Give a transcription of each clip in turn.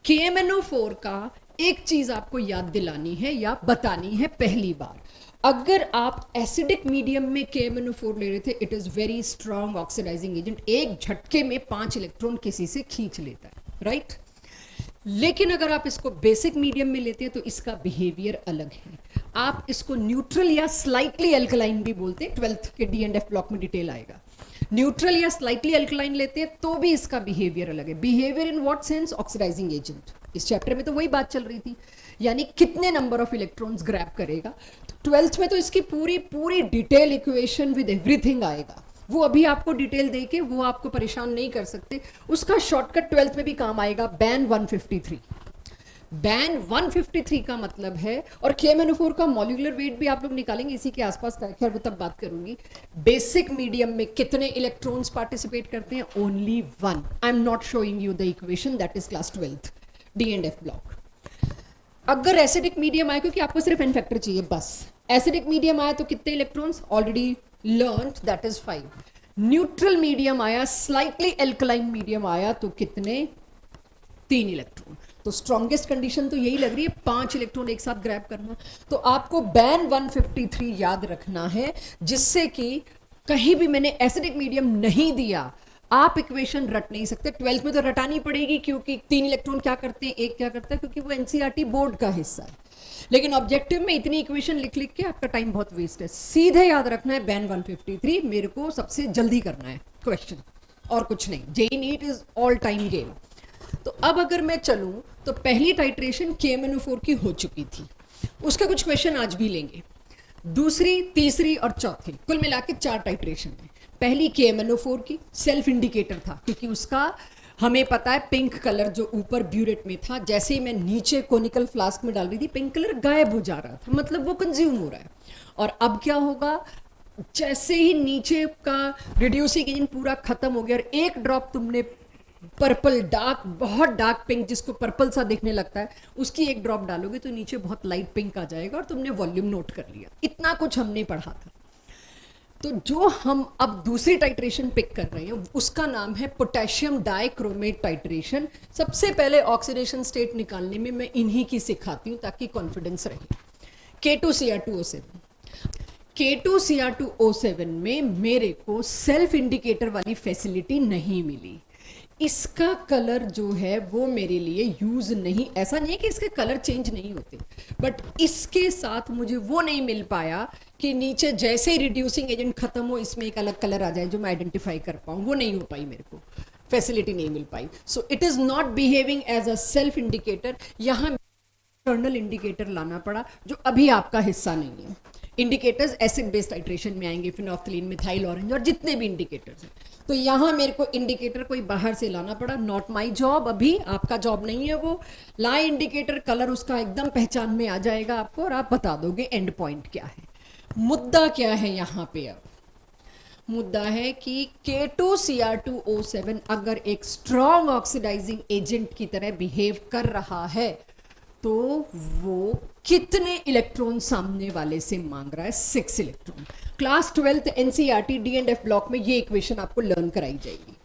KMnO4 का एक चीज आपको याद दिलानी है या बतानी है पहली बार। अगर आप एसिडिक मीडियम में KMnO4 ले रहे थे, it is very strong oxidising agent, एक झटके में 5 इलेक्ट्रॉन किसी से खींच लेता है, राइट? लेकिन अगर आप इसको बेसिक मीडियम में लेते हैं तो इसका बिहेवियर अलग है। आप इसको न्यूट्रल या स्लाइटली अल्कलाइन भी बोलते हैं, 12th के D&F ब्लॉक में डिटेल आएगा। न्यूट्रल या स्लाइटली अल्कलाइन लेते हैं तो भी इसका बिहेवियर अलग है। Behaviour in what sense? Oxidising agent. इस चैप्टर में तो वही बात चल रही थी, यानी कितने नंबर ऑफ इलेक्ट्रॉन्स ग्रैब करेगा। तो 12th में तो इसकी पूरी पूरी डिटेल इक्वेशन विद एवरीथिंग आएगा। वो अभी आपको डिटेल देके वो आपको परेशान नहीं कर सकते। उसका शॉर्टकट 12th में भी काम आएगा, बैन 153। बैन 153 का मतलब है, और KMnO4 का मॉलिक्यूलर वेट भी आप लोग निकालेंगे इसी के आसपास का, खैर वो तब बात करूंगी। बेसिक मीडियम में कितने इलेक्ट्रॉन्स पार्टिसिपेट करते हैं? Only 1। I am not showing you the equation, that is class 12th D&F block. अगर एसिडिक मीडियम आए, क्योंकि आपको सिर्फ एन फैक्टर चाहिए बस, एसिडिक मीडियम आया तो कितने electrons? Already learned, that is 5। Neutral medium आया, स्लाइटली एल्कलाइन मीडियम आया तो कितने? 3 इलेक्ट्रॉन। तो स्ट्रॉन्गेस्ट कंडीशन तो यही लग रही है, 5 इलेक्ट्रॉन एक साथ ग्रैब करना। तो आपको बैन 153 याद रखना है, जिससे कि कहीं भी मैंने एसिडिक मीडियम नहीं दिया आप इक्वेशन रट नहीं सकते। 12th में तो रटानी पड़ेगी, क्योंकि 3 इलेक्ट्रॉन क्या करते हैं, एक क्या करता है, क्योंकि वो NCERT बोर्ड का हिस्सा है। लेकिन ऑब्जेक्टिव में इतनी इक्वेशन लिख लिख के आपका टाइम बहुत वेस्ट है। सीधे याद रखना है बैन 153, मेरे को सबसे जल्दी करना है क्वेश्चन, और कुछ नहीं। JEE NEET is all time game. तो अब अगर मैं चलूं तो पहली टाइट्रेशन KMnO4 की हो चुकी थी, उसका कुछ क्वेश्चन आज भी लेंगे। दूसरी, तीसरी और चौथी, कुल मिला के 4 टाइट्रेशन है। पहली KMnO4 की सेल्फ इंडिकेटर था, क्योंकि उसका हमें पता है पिंक कलर जो ऊपर ब्यूरेट में था, जैसे ही मैं नीचे कोनिकल फ्लास्क में डाल रही थी पिंक कलर गायब हो जा रहा था, मतलब वो कंज्यूम हो रहा है। और अब क्या होगा? जैसे ही नीचे का रिड्यूसिंग एजेंट पूरा खत्म हो गया और एक ड्रॉप तुमने पर्पल, डार्क, बहुत डार्क पिंक जिसको पर्पल सा दिखने लगता है, उसकी एक ड्रॉप डालोगे तो नीचे बहुत लाइट पिंक आ जाएगा और तुमने वॉल्यूम नोट कर लिया। इतना कुछ हमने पढ़ा था। तो जो हम अब दूसरी टाइट्रेशन पिक कर रहे हैं उसका नाम है पोटेशियम डाइक्रोमेट टाइट्रेशन। सबसे पहले ऑक्सीडेशन स्टेट निकालने में मैं इन्हीं की सिखाती हूँ ताकि कॉन्फिडेंस रहे। K2Cr2O7, K2Cr2O7 में मेरे को सेल्फ इंडिकेटर वाली फैसिलिटी नहीं मिली। इसका कलर जो है वो मेरे लिए यूज नहीं, ऐसा नहीं है कि इसके कलर चेंज नहीं होते, बट इसके साथ मुझे वो नहीं मिल पाया कि नीचे जैसे ही रिड्यूसिंग एजेंट खत्म हो इसमें एक अलग कलर आ जाए जो मैं आइडेंटिफाई कर पाऊँ। वो नहीं हो पाई, मेरे को फैसिलिटी नहीं मिल पाई। So it is not behaving as a self indicator. यहाँ एक्सटर्नल इंडिकेटर लाना पड़ा जो अभी आपका हिस्सा नहीं है। इंडिकेटर्स एसिड बेस्ड टाइट्रेशन में आएंगे, फिनोफ्थलीन, मिथाइल ऑरेंज और जितने भी इंडिकेटर्स हैं। तो यहाँ मेरे को इंडिकेटर कोई बाहर से लाना पड़ा, नॉट माई जॉब, अभी आपका जॉब नहीं है वो। लाए इंडिकेटर, कलर उसका एकदम पहचान में आ जाएगा आपको और आप बता दोगे एंड पॉइंट क्या है। मुद्दा क्या है यहाँ पे? अब मुद्दा है कि K2Cr2O7 अगर एक स्ट्रॉन्ग ऑक्सीडाइजिंग एजेंट की तरह बिहेव कर रहा है तो वो कितने इलेक्ट्रॉन सामने वाले से मांग रहा है? 6 electron. Class 12th NCERT D&F block में ये इक्वेशन आपको लर्न कराई जाएगी।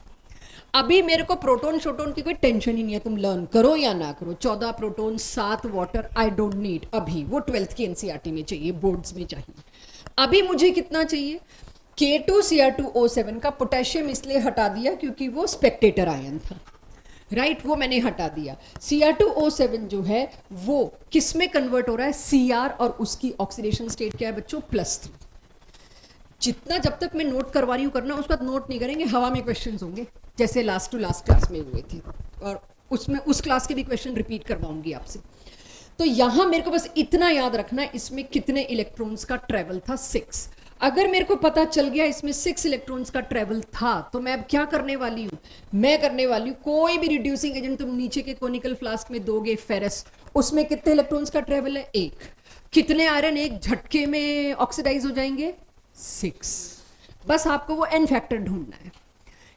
अभी मेरे को प्रोटॉन शोटोन की कोई टेंशन ही नहीं है, तुम लर्न करो या ना करो। 14 proton, 7 water, I don't need. अभी वो 12th की NCERT में चाहिए, बोर्ड्स में चाहिए। अभी मुझे कितना चाहिए? K2Cr2O7 का पोटेशियम इसलिए हटा दिया क्योंकि वो स्पेक्टेटर आयन था, राइट? वो मैंने हटा दिया। Cr2O7 जो है वो किस में कन्वर्ट हो रहा है? Cr, और उसकी ऑक्सीडेशन स्टेट क्या है बच्चों? +3। जितना जब तक मैं नोट करवा रही हूँ करना, उसके बाद नोट नहीं करेंगे, हवा में क्वेश्चंस होंगे जैसे लास्ट टू लास्ट क्लास में हुए थे, और उसमें उस क्लास के भी क्वेश्चन रिपीट करवाऊंगी आपसे। तो यहां मेरे को बस इतना याद रखना है, इसमें कितने इलेक्ट्रॉन्स का ट्रेवल था? 6। अगर मेरे को पता चल गया इसमें 6 इलेक्ट्रॉन्स का ट्रेवल था, तो मैं अब क्या करने वाली हूं? मैं करने वाली हूं कोई भी रिड्यूसिंग एजेंट तुम नीचे के कोनिकल फ्लास्क में दोगे, फेरस, उसमें कितने इलेक्ट्रॉन्स का ट्रेवल है? 1। कितने आयरन एक झटके में ऑक्सीडाइज हो जाएंगे? 6। बस आपको वो एन फैक्टर ढूंढना है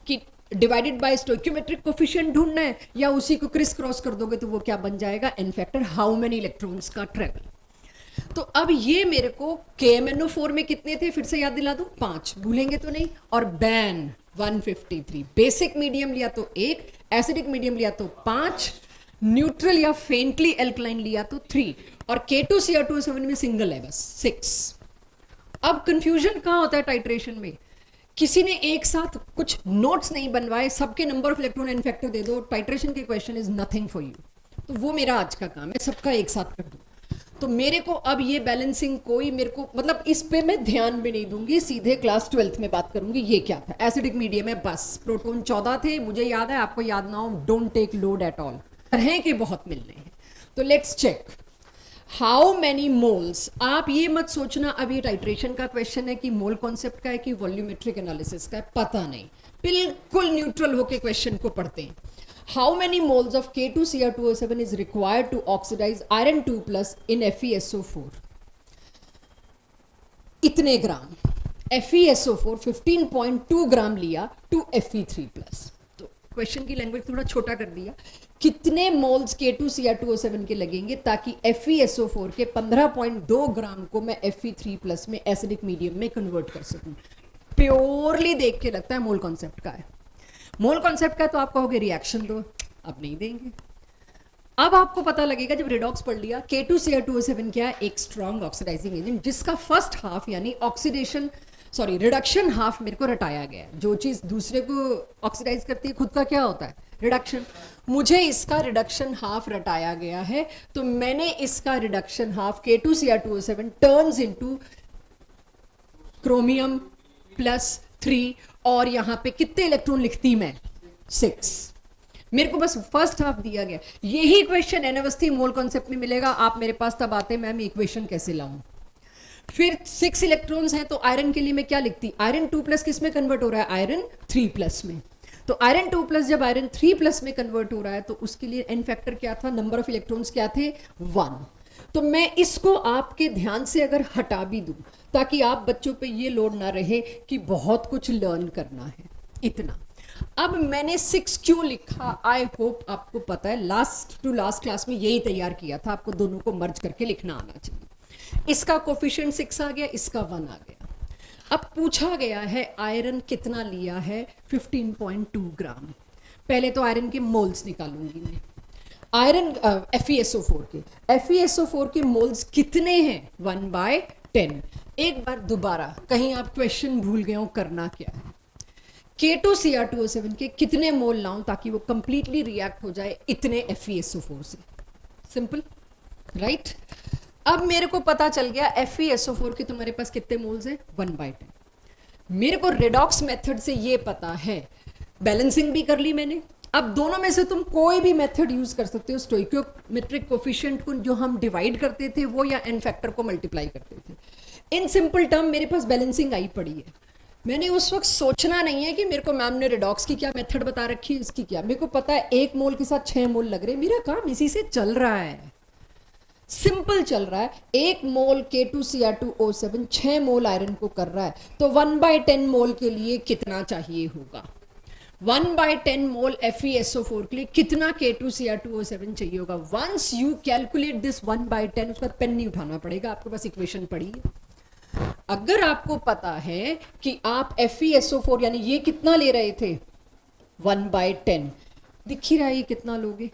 कि डिवाइडेड बाय स्टोइकियोमेट्रिक कोफिशिएंट ढूंढना है, या उसी को क्रिस क्रॉस कर दोगे तो वो क्या बन जाएगा? N factor, how many electrons का ट्रेवल। तो अब ये मेरे को KMnO4 में कितने थे फिर से याद दिला दूं? 5, भूलेंगे तो नहीं। और बैन 153, बेसिक मीडियम लिया तो 1, एसिडिक मीडियम लिया तो 5, न्यूट्रल या फेंटली एल्कलाइन लिया तो 3, और K2Cr2O7 में सिंगल है बस 6। अब कंफ्यूजन कहाँ होता है टाइट्रेशन में, किसी ने एक साथ कुछ नोट्स नहीं बनवाए, सबके number of electron and factor दे दो, टाइट्रेशन के question is nothing for you. तो वो मेरा आज का काम है, सबका एक साथ कर दूं। तो मेरे को अब ये बैलेंसिंग कोई मेरे को मतलब इस पे मैं ध्यान भी नहीं दूंगी, सीधे क्लास 12th में बात करूंगी ये क्या था। एसिडिक मीडियम है बस, प्रोटॉन 14 थे, मुझे याद है, आपको याद ना हो, don't take load at all, तरह के बहुत मिलने हैं। तो let's check how many moles. आप ये मत सोचना अब ये टाइट्रेशन का क्वेश्चन है कि मोल कॉन्सेप्ट का है कि वॉल्यूमेट्रिक एनालिसिस का है, पता नहीं, बिल्कुल न्यूट्रल होके क्वेश्चन को पढ़ते हैं। How many moles of K2Cr2O7 is required to oxidize iron 2+ in FeSO4? इतने ग्राम। FeSO4 15.2 ग्राम लिया टू Fe3+। तो क्वेश्चन की लैंग्वेज थोड़ा छोटा कर दिया, कितने मोल्स K2Cr2O7 के लगेंगे ताकि FeSO4 के 15.2 ग्राम को मैं Fe3+ में एसिडिक मीडियम में कन्वर्ट कर सकूं। प्योरली देख के लगता है मोल कॉन्सेप्ट का है। मोल कॉन्सेप्ट का तो आप कहोगे रिएक्शन दो, अब नहीं देंगे। अब आपको पता लगेगा जब रिडॉक्स पढ़ लिया, K2Cr2O7 क्या है, एक स्ट्रॉन्ग ऑक्सीडाइजिंग एजेंट जिसका फर्स्ट हाफ यानी रिडक्शन हाफ मेरे को रटाया गया है। जो चीज दूसरे को ऑक्सीडाइज करती है खुद का क्या होता है, रिडक्शन। मुझे इसका रिडक्शन हाफ रटाया गया है, तो मैंने इसका reduction half K2Cr2O7 turns into chromium +3, और यहां पे कितने इलेक्ट्रॉन लिखती मैं, 6। मेरे को बस फर्स्ट हाफ दिया गया। यही क्वेश्चन एन मोल कॉन्सेप्ट में मिलेगा। आप मेरे पास तब आते मैम इक्वेशन कैसे लाऊं, फिर 6 इलेक्ट्रॉन्स हैं तो आयरन के लिए मैं क्या लिखती, आयरन 2+ किस में कन्वर्ट हो रहा है, आयरन 3+ में। तो आयरन 2+ जब आयरन 3+ में कन्वर्ट हो रहा है तो उसके लिए एन फैक्टर क्या था, नंबर ऑफ इलेक्ट्रॉन्स क्या थे, 1। तो मैं इसको आपके ध्यान से अगर हटा भी दूं ताकि आप बच्चों पे ये लोड ना रहे कि बहुत कुछ लर्न करना है, इतना। अब मैंने 6 क्यों लिखा, आई होप आपको पता है, लास्ट टू लास्ट क्लास में यही तैयार किया था, आपको दोनों को मर्ज करके लिखना आना चाहिए। इसका कोफिशिएंट 6 आ गया, इसका 1 आ गया। अब पूछा गया है आयरन कितना लिया है, 15.2 ग्राम। पहले तो आयरन के मोल्स निकालूंगी मैं। आयरन FeSO4 के मोल्स कितने हैं, 1/10। एक बार दोबारा, कहीं आप क्वेश्चन भूल गए हो करना क्या है, K2Cr2O7 के कितने मोल लाऊं ताकि वो कंप्लीटली रिएक्ट हो जाए इतने FeSO4 से, सिंपल राइट। अब मेरे को पता चल गया FeSO4 के तुम्हारे पास कितने मोल्स हैं, 1/10। मेरे को रेडॉक्स मेथड से ये पता है, बैलेंसिंग भी कर ली मैंने। अब दोनों में से तुम कोई भी मेथड यूज कर सकते हो, स्टोइकियोमेट्रिक कोफिशिएंट को जो हम डिवाइड करते थे वो, या एन फैक्टर को मल्टीप्लाई करते थे। इन सिंपल टर्म मेरे पास बैलेंसिंग आई पड़ी है। मैंने उस वक्त सोचना नहीं है कि मेरे को मैम ने रिडॉक्स की क्या मेथड बता रखी है, इसकी क्या, मेरे को पता है 1 मोल के साथ 6 मोल लग रहे हैं, मेरा काम इसी से चल रहा है, सिंपल चल रहा है। 1 मोल K2Cr2O7 6 मोल आयरन को कर रहा है, तो 1/10 मोल के लिए कितना चाहिए होगा, 1/10 मोल FeSO4 के लिए कितना K2Cr2O7 चाहिए होगा। वंस यू कैलकुलेट दिस 1/10, उसका पेन नहीं उठाना पड़ेगा, आपके पास इक्वेशन पड़ी है। अगर आपको पता है कि आप FeSO4 यानी ये कितना ले रहे थे, 1/10, दिख ही रहा है ये कितना लोगे।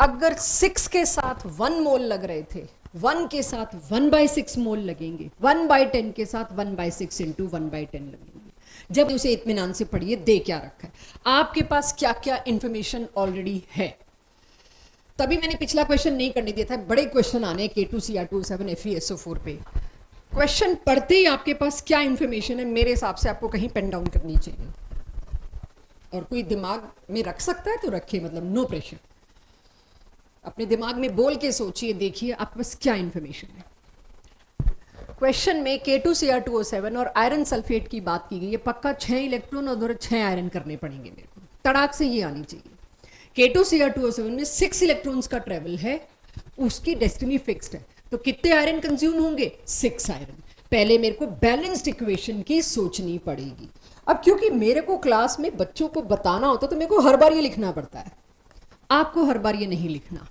अगर 6 के साथ 1 मोल लग रहे थे, 1 के साथ 1/6 मोल लगेंगे, 1/10 के साथ 1/6 इंटू 1/10 लगेंगे। जब उसे इत्मीनान से पढ़िए, दे क्या रखा है, आपके पास क्या क्या इंफॉर्मेशन ऑलरेडी है। तभी मैंने पिछला क्वेश्चन नहीं करने दिया था, बड़े क्वेश्चन आने K2Cr2O7 FeSO4 पे। क्वेश्चन पढ़ते ही आपके पास क्या इंफॉर्मेशन है, मेरे हिसाब से आपको कहीं पेन डाउन करनी चाहिए, और कोई दिमाग में रख सकता है तो रखे, मतलब नो प्रेशर। अपने दिमाग में बोल के सोचिए, देखिए आपके पास क्या इंफॉर्मेशन है। क्वेश्चन में K2Cr2O7 और आयरन सल्फेट की बात की गई है, पक्का 6 इलेक्ट्रॉन और 6 आयरन करने पड़ेंगे मेरे को, तड़ाक से ये आनी चाहिए। K2Cr2O7 में 6 इलेक्ट्रॉन्स का ट्रेवल है, उसकी डेस्टिनी फिक्स्ड है, तो कितने आयरन कंज्यूम होंगे, 6 आयरन। पहले मेरे को बैलेंस्ड इक्वेशन की सोचनी पड़ेगी। अब क्योंकि मेरे को क्लास में बच्चों को बताना होता है तो मेरे को हर बार ये लिखना पड़ता है, आपको हर बार ये नहीं लिखना,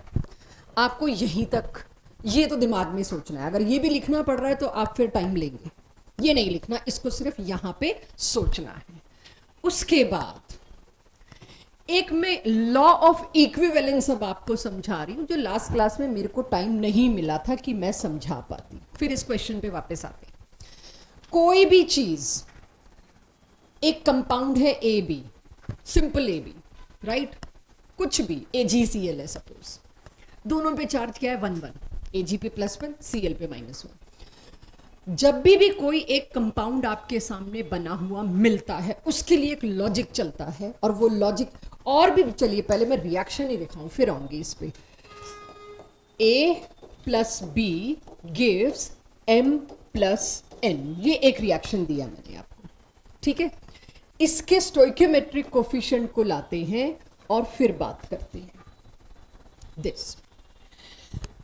आपको यहीं तक ये तो दिमाग में सोचना है। अगर ये भी लिखना पड़ रहा है तो आप फिर टाइम लेंगे, ये नहीं लिखना, इसको सिर्फ यहां पे सोचना है। उसके बाद एक मैं लॉ ऑफ इक्विवेलेंस अब आपको समझा रही हूं, जो लास्ट क्लास में मेरे को टाइम नहीं मिला था कि मैं समझा पाती। फिर इस क्वेश्चन पे वापस आते हैं। कोई भी चीज, एक कंपाउंड है A B, simple A B, right, कुछ भी AgCl है सपोज, दोनों पे चार्ज क्या है 1 1, Ag पे +1, Cl पे -1। जब भी कोई एक कंपाउंड आपके सामने बना हुआ मिलता है, उसके लिए एक लॉजिक चलता है, और वो लॉजिक और भी, चलिए पहले मैं रिएक्शन ही दिखाऊं फिर आऊंगी इस पे। A + B gives M + N, ये एक रिएक्शन दिया मैंने आपको, ठीक है। इसके स्टोइकियोमेट्रिक कोफिशिएंट को लाते हैं और फिर बात करते हैं दिस।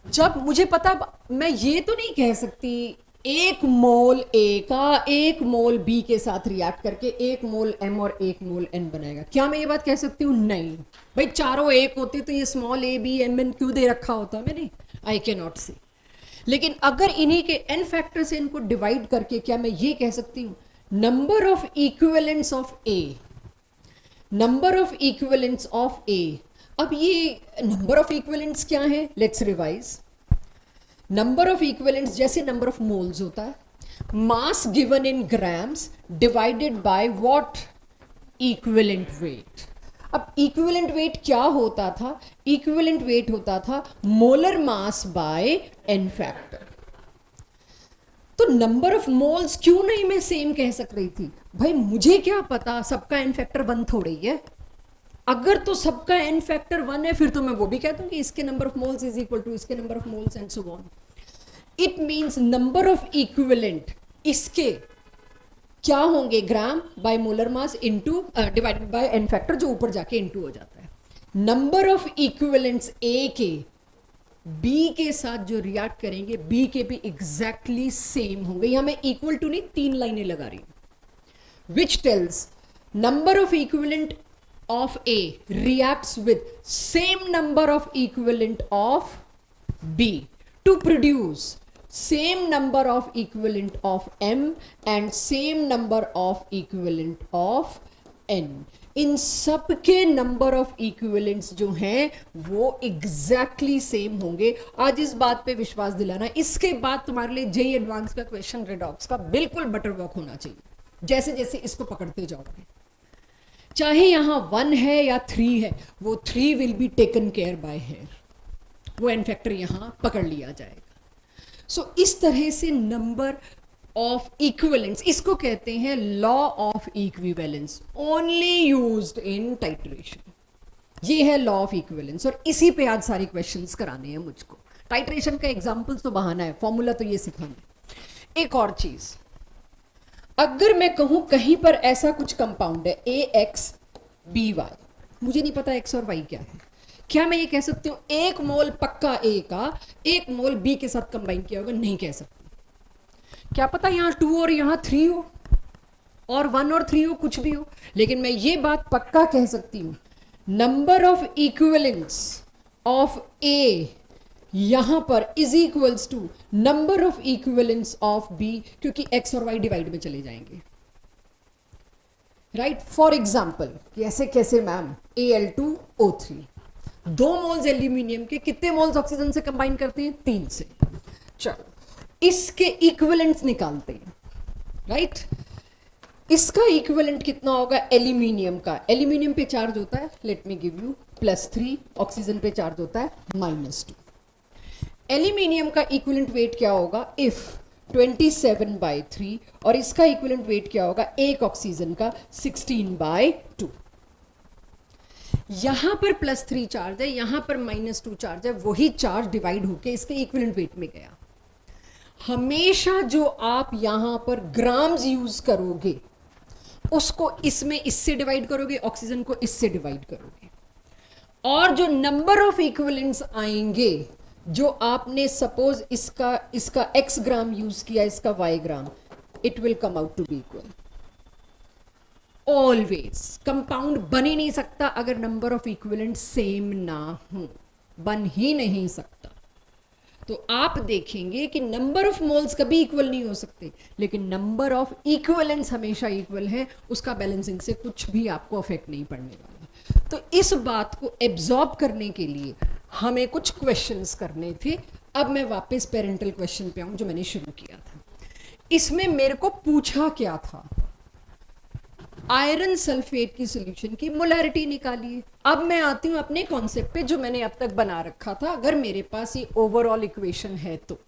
जब मुझे पता, मैं ये तो नहीं कह सकती एक मोल A का एक मोल B के साथ रिएक्ट करके एक मोल M और एक मोल N बनाएगा, क्या मैं ये बात कह सकती हूँ? नहीं भाई, चारों एक होते तो ये small a b m n क्यों दे रखा होता मैंने? आई कैन नॉट से। लेकिन अगर इन्हीं के n फैक्टर से इनको डिवाइड करके क्या मैं ये कह सकती हूँ number of equivalents of A, number of equivalents of A। अब ये नंबर ऑफ इक्विवेलेंट्स क्या है? Let's revise. Number of equivalents जैसे नंबर ऑफ मोल्स होता है, mass given in grams divided by what? Equivalent weight. अब इक्विवेलेंट वेट क्या होता था? इक्विवेलेंट वेट होता था molar mass by n factor. तो नंबर ऑफ मोल्स क्यों नहीं मैं सेम कह सक रही थी? भाई मुझे क्या पता, सबका n फैक्टर 1 थोड़ी है। अगर तो सबका n फैक्टर 1 है, फिर तो मैं वो भी कह दूं कि इसके नंबर ऑफ मोल्स इज इक्वल टू इसके number of moles and so on. It means number of equivalent इसके क्या होंगे? Gram by molar mass into divided by n factor, जो ऊपर जाके इनटू हो जाता है। नंबर ऑफ इक्विवेलेंट्स A के B के साथ जो रिएक्ट करेंगे B के भी एग्जैक्टली सेम होंगे। यहां मैं इक्वल टू नहीं 3 लाइनें लगा रही हूं, which tells number of equivalent of A reacts with same number of equivalent of B to produce same number of equivalent of M and same number of equivalent of N। इन सब के number of equivalents जो हैं वो exactly same होंगे। आज इस बात पे विश्वास दिलाना, इसके बाद तुम्हारे लिए जेई एडवांस का क्वेश्चन रेडॉक्स का बिल्कुल बटर वर्क होना चाहिए, जैसे जैसे इसको पकड़ते जाओगे। चाहे यहां 1 है या 3 है, वो 3 will be taken care by here, वो n फैक्टर यहां पकड़ लिया जाएगा। सो इस तरह से नंबर ऑफ इक्विवेलेंस, इसको कहते हैं law of equivalence, only used in titration. ये है लॉ ऑफ इक्विवेलेंस, और इसी पे आज सारे क्वेश्चंस कराने हैं मुझको। टाइट्रेशन का एग्जाम्पल्स तो बहाना है, फॉर्मूला तो ये सिखाना है। एक और चीज, अगर मैं कहूं कहीं पर ऐसा कुछ कंपाउंड है AXBY, मुझे नहीं पता X और Y क्या है, क्या मैं ये कह सकती हूं एक मोल पक्का A का एक मोल B के साथ कंबाइन किया होगा? नहीं कह सकती। क्या पता यहां 2 और यहां 3 हो, और 1 और 3 हो, कुछ भी हो। लेकिन मैं ये बात पक्का कह सकती हूं number of equivalents of A यहां पर is equals to number of equivalence of B, क्योंकि X और Y डिवाइड में चले जाएंगे, राइट। फॉर एग्जाम्पल कैसे कैसे मैम? Al2O3, 2 मोल्स एल्यूमिनियम के कितने मोल्स ऑक्सीजन से कंबाइन करते हैं? 3 से। चलो इसके इक्विवेलेंट्स निकालते हैं, राइट। इसका इक्विवेलेंट कितना होगा? एल्यूमिनियम का, एल्यूमिनियम पे चार्ज होता है, let me give you +3, oxygen पे चार्ज होता है -2। एल्यूमिनियम का इक्विवेलेंट वेट क्या होगा? इफ 27/3, और इसका इक्विवेलेंट वेट क्या होगा एक ऑक्सीजन का? 16/2। यहां पर +3 चार्ज है, यहां पर -2 चार्ज है, वही चार्ज डिवाइड होके इसके इक्विवेलेंट वेट में गया। हमेशा जो आप यहां पर ग्राम्स यूज करोगे उसको इसमें इससे डिवाइड करोगे, ऑक्सीजन को इससे डिवाइड करोगे, और जो नंबर ऑफ इक्विवेलेंट्स आएंगे, जो आपने सपोज इसका x ग्राम यूज किया, इसका y gram, it will come out to be equal. Always compound बन ही नहीं सकता अगर नंबर ऑफ इक्विवेलेंट सेम ना हो, बन ही नहीं सकता। तो आप देखेंगे कि नंबर ऑफ मोल्स कभी इक्वल नहीं हो सकते, लेकिन नंबर ऑफ इक्विवेलेंट्स हमेशा इक्वल है। उसका बैलेंसिंग से कुछ भी आपको अफेक्ट नहीं पड़ने वाला। तो इस बात को एब्जॉर्ब करने के लिए हमें कुछ क्वेश्चंस करने थे। अब मैं वापस पेरेंटल क्वेश्चन पे आऊं जो मैंने शुरू किया था। इसमें मेरे को पूछा क्या था, आयरन सल्फेट की सॉल्यूशन की मोलैरिटी निकालिए। अब मैं आती हूं अपने कॉन्सेप्ट पे जो मैंने अब तक बना रखा था। अगर मेरे पास ये ओवरऑल इक्वेशन है तो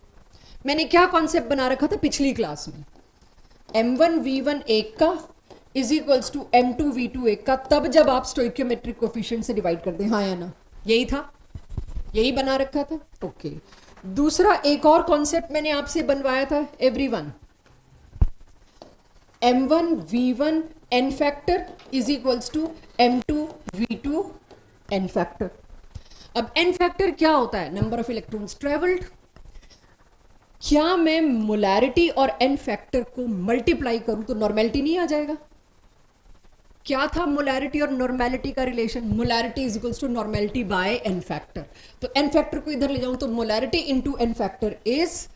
मैंने क्या कॉन्सेप्ट बना रखा था पिछली क्लास में, m1v1 एक का इज इक्वल्स टू m2v2 एक का, तब जब आप स्टोइकियोमेट्रिक कोफिशिएंट से डिवाइड कर दें, हाँ या ना, यही था, यही बना रखा था। ओके दूसरा एक और कॉन्सेप्ट मैंने आपसे बनवाया था everyone, m1v1 n factor is equals to m2v2 n factor. अब n फैक्टर क्या होता है, नंबर ऑफ इलेक्ट्रॉन्स ट्रेवल्ड। क्या मैं मोलैरिटी और n फैक्टर को मल्टीप्लाई करूं तो नॉर्मेलिटी नहीं आ जाएगा? क्या था मोलैरिटी और नॉर्मेलिटी का relation, molarity is equals to normality by n factor. तो n फैक्टर को इधर ले जाऊं तो molarity into n factor is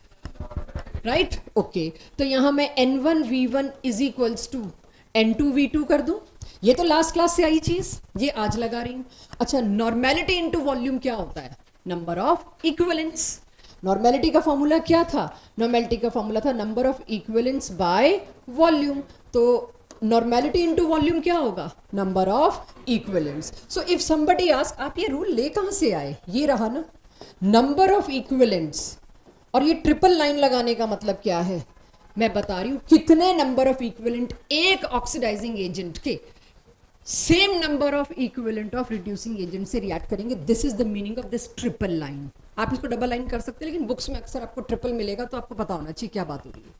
right. Okay तो यहां मैं n1v1 is equals to n2v2 कर दूं। ये तो लास्ट क्लास से आई चीज, ये आज लगा रही हूं। अच्छा नॉर्मेलिटी इनटू वॉल्यूम क्या होता है, नंबर ऑफ इक्विवेलेंट्स। नॉर्मेलिटी का फॉर्मूला क्या था, नॉर्मेलिटी का फॉर्मूला था number of equivalents by volume. तो नॉर्मेलिटी इनटू वॉल्यूम क्या होगा, number of equivalents. So if somebody ask आप ये रूल ले कहां से आए, ये रहा ना नंबर ऑफ इक्विवेलेंट्स। और ये ट्रिपल लाइन लगाने का मतलब क्या है, मैं बता रही हूं कितने नंबर ऑफ इक्विवेलेंट एक ऑक्सीडाइजिंग एजेंट के same number of equivalent of reducing agent से रिएक्ट करेंगे। This is the meaning of this triple line. आप इसको डबल लाइन कर सकते हैं लेकिन बुक्स में अक्सर आपको ट्रिपल मिलेगा, तो आपको पता होना चाहिए क्या बात हो रही है।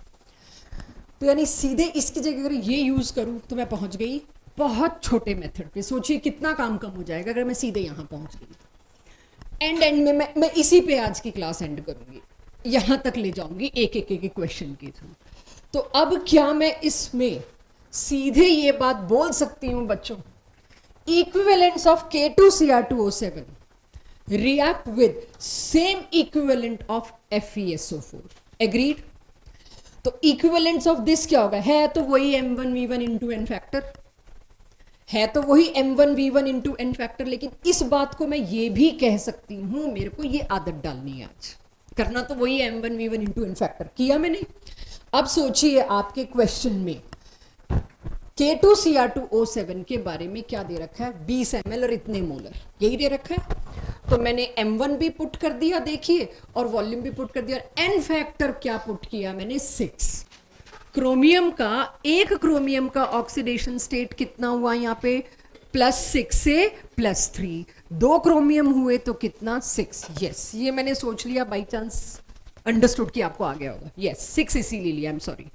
तो यानी सीधे इसकी जगह अगर ये यूज करूं तो मैं पहुंच गई बहुत छोटे मेथड पे। सोचिए कितना काम कम हो जाएगा अगर मैं सीधे यहां पहुंच गई। एंड में मैं इसी पे आज की क्लास एंड करूंगी, यहां तक ले जाऊंगी एक एक एक क्वेश्चन के थ्रू। तो अब क्या मैं इसमें सीधे ये बात बोल सकती हूं बच्चों, equivalents of K2Cr2O7 react with same equivalent of FeSO4, agreed? तो इक्विवेलेंट्स ऑफ दिस क्या होगा, है तो वही m1v1 इंटू n फैक्टर, है तो वही m1v1 इंटू n फैक्टर। लेकिन इस बात को मैं ये भी कह सकती हूं, मेरे को ये आदत डालनी है आज, करना तो वही m1v1 इंटू n फैक्टर, किया मैंने। अब सोचिए आपके क्वेश्चन में K2Cr2O7 के बारे में क्या दे रखा है, 20 ml और इतने मोलर, यही दे रखा है। तो मैंने m1 भी पुट कर दिया देखिए, और वॉल्यूम भी पुट कर दिया, और n फैक्टर क्या पुट किया मैंने, 6। क्रोमियम का, एक क्रोमियम का ऑक्सीडेशन स्टेट कितना हुआ यहाँ पे, +6 से +3, 2 क्रोमियम हुए तो कितना, 6। यस ये मैंने सोच लिया, बाई चांस अंडरस्टूड कि आपको आ गया होगा। यस 6 इसीलिए लिया, आई एम सॉरी।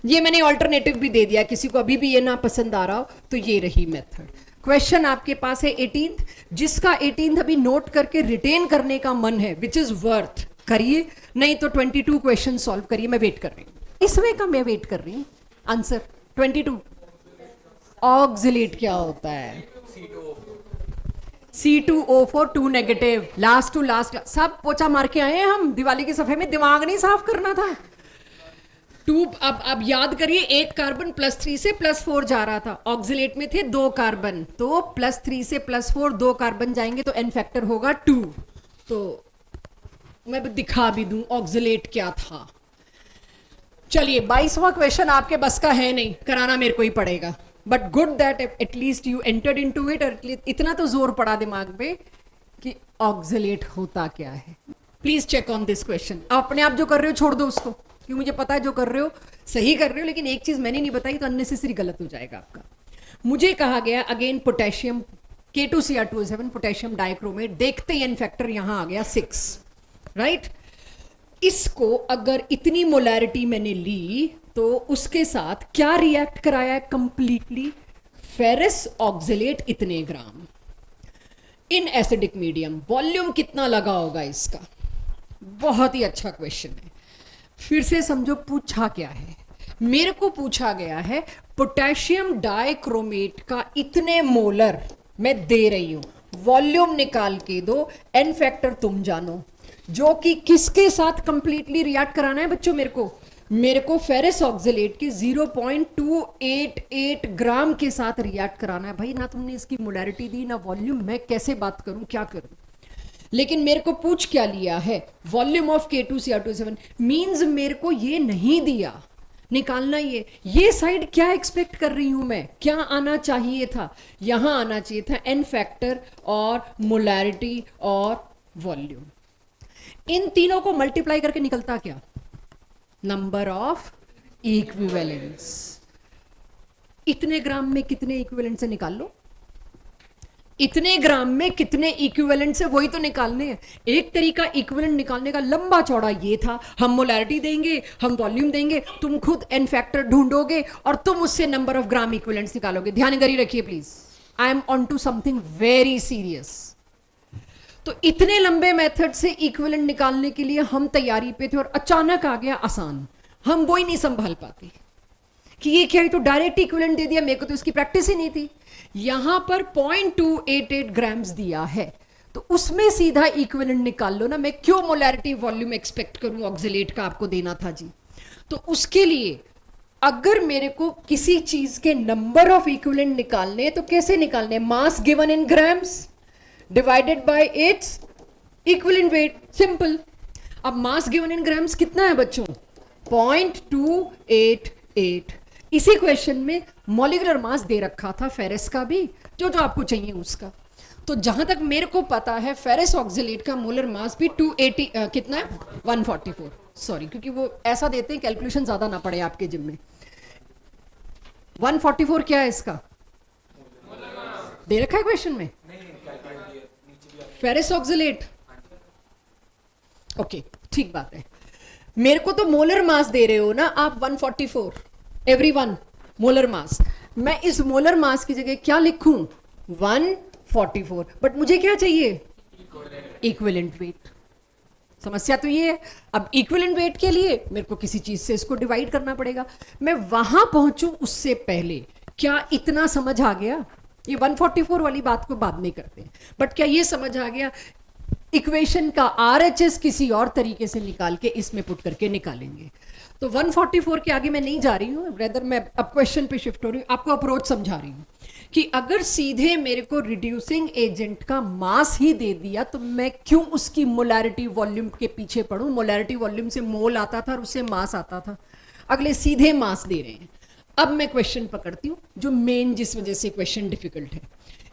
ये मैंने ऑल्टरनेटिव भी दे दिया, किसी को अभी भी ये ना पसंद आ रहा हो तो ये रही मेथड। क्वेश्चन आपके पास है 18th, जिसका 18th अभी नोट करके रिटेन करने का मन है, विच इज वर्थ, करिए, नहीं तो 22 क्वेश्चन सॉल्व करिए, मैं वेट कर रही हूँ। इसमें का मैं वेट कर रही हूँ आंसर 22। ऑक्सिलेट क्या होता है, C2O4 2 negative, last to last, सब पोछा मार के आए हैं हम, दिवाली के सफे में दिमाग नहीं साफ करना था। 2, अब याद करिए, एक कार्बन +3 से +4 जा रहा था, ऑक्सिलेट में थे 2 कार्बन, तो +3 से +4 2 कार्बन जाएंगे तो n फैक्टर होगा 2। तो मैं दिखा भी दूं ऑक्सिलेट क्या था। चलिए 22वां क्वेश्चन आपके बस का है नहीं, कराना मेरे को ही पड़ेगा, but good that at least you entered into it, और इतना तो जोर पड़ा दिमाग पे कि ऑक्सिलेट होता क्या है। Please check on this question. आप अपने आप जो कर रहे हो छोड़ दो उसको, क्योंकि मुझे पता है जो कर रहे हो सही कर रहे हो, लेकिन एक चीज मैंने नहीं बताई तो अननेसेसरी गलत हो जाएगा आपका। मुझे कहा गया again potassium K2Cr2O7 potassium dichromate, देखते ही n फैक्टर यहां आ गया 6, राइट। इसको अगर इतनी मोलैरिटी मैंने ली तो उसके साथ क्या रिएक्ट कराया है कंप्लीटली, फेरस ऑक्सिलेट इतने ग्राम इन एसिडिक मीडियम। वॉल्यूम कितना लगा होगा इसका, बहुत ही अच्छा क्वेश्चन है। फिर से समझो पूछा क्या है, मेरे को पूछा गया है पोटेशियम डाइक्रोमेट का इतने मोलर मैं दे रही हूं, वॉल्यूम निकाल के दो, n फैक्टर तुम जानो, जो कि किसके साथ कंप्लीटली रिएक्ट कराना है बच्चों, मेरे को फेरस ऑक्जेलेट के 0.288 ग्राम के साथ रिएक्ट कराना है। भाई ना तुमने इसकी मोलैरिटी दी ना वॉल्यूम, मैं कैसे बात करूं, क्या करूं? लेकिन मेरे को पूछ क्या लिया है, वॉल्यूम ऑफ K2Cr2 मींस मेरे को ये नहीं दिया निकालना। ये साइड क्या एक्सपेक्ट कर रही हूं मैं, क्या आना चाहिए था? यहां आना चाहिए था एन फैक्टर और मोलैरिटी और वॉल्यूम। इन तीनों को मल्टीप्लाई करके निकलता क्या? Number of equivalents. इतने ग्राम में कितने इक्विवेलेंट से निकाल लो, इतने ग्राम में कितने इक्विवेलेंट से, वही तो निकालने हैं। एक तरीका इक्विवेलेंट निकालने का लंबा चौड़ा ये था, हम मोलैरिटी देंगे, हम वॉल्यूम देंगे, तुम खुद एन फैक्टर ढूंढोगे और तुम उससे नंबर ऑफ ग्राम इक्विवेलेंट्स निकालोगे। ध्यान करिए, रखिए please, I am on to something very serious. तो इतने लंबे मेथड से इक्विवेलेंट निकालने के लिए हम तैयारी पे थे और अचानक आ गया आसान, हम वो ही नहीं संभाल पाते कि ये क्या है, तो डायरेक्ट इक्विवेलेंट दे दिया। मेरे को तो इसकी प्रैक्टिस ही नहीं थी। यहां पर 0.288 ग्राम्स दिया है तो उसमें सीधा इक्विवेलेंट निकाल लो ना। मैं क्यों मोलैरिटी वॉल्यूम एक्सपेक्ट करूं, ऑक्जेलेट का आपको देना था जी। तो उसके लिए अगर मेरे को किसी चीज के नंबर ऑफ इक्विवेलेंट निकालने तो कैसे निकालने? Mass given in grams divided by its equivalent weight, simple. अब मास गिवन इन ग्राम्स कितना है बच्चों? 0.288। इसी क्वेश्चन में मॉलिक्यूलर मास दे रखा था फेरस का भी, जो जो आपको चाहिए उसका। तो जहां तक मेरे को पता है फेरस ऑक्जेलेट का मोलर मास भी 280 कितना है, 144। सॉरी, क्योंकि वो ऐसा देते हैं कैलकुलेशन ज्यादा ना पड़े आपके जिम में। 144 क्या है इसका, दे रखा है क्वेश्चन में, फेरस ऑक्जेलेट। ओके, ठीक बात है। मेरे को तो मोलर मास दे रहे हो ना आप, 144 एवरीवन मोलर मास। मैं इस मोलर मास की जगह क्या लिखूं? 144। बट मुझे क्या चाहिए? Equivalent weight. समस्या तो ये है, अब इक्विवेलेंट वेट के लिए मेरे को किसी चीज से इसको डिवाइड करना पड़ेगा। मैं वहां पहुंचूं उससे पहले क्या इतना समझ आ गया? ये 144 वाली बात को बाद में करते हैं, बट क्या ये समझ आ गया इक्वेशन का RHS किसी और तरीके से निकाल के इसमें पुट करके निकालेंगे। तो 144 के आगे मैं नहीं जा रही हूं, रेदर मैं अब क्वेश्चन पे शिफ्ट हो रही हूं, आपको अप्रोच समझा रही हूं कि अगर सीधे मेरे को रिड्यूसिंग एजेंट का मास ही दे दिया तो मैं क्यों उसकी मोलैरिटी वॉल्यूम के पीछे पड़ूं? मोलैरिटी वॉल्यूम से मोल आता था और उससे मास आता था, अगले सीधे मास दे रहे हैं। अब मैं क्वेश्चन पकड़ती हूं जो मेन जिस वजह से क्वेश्चन डिफिकल्ट है।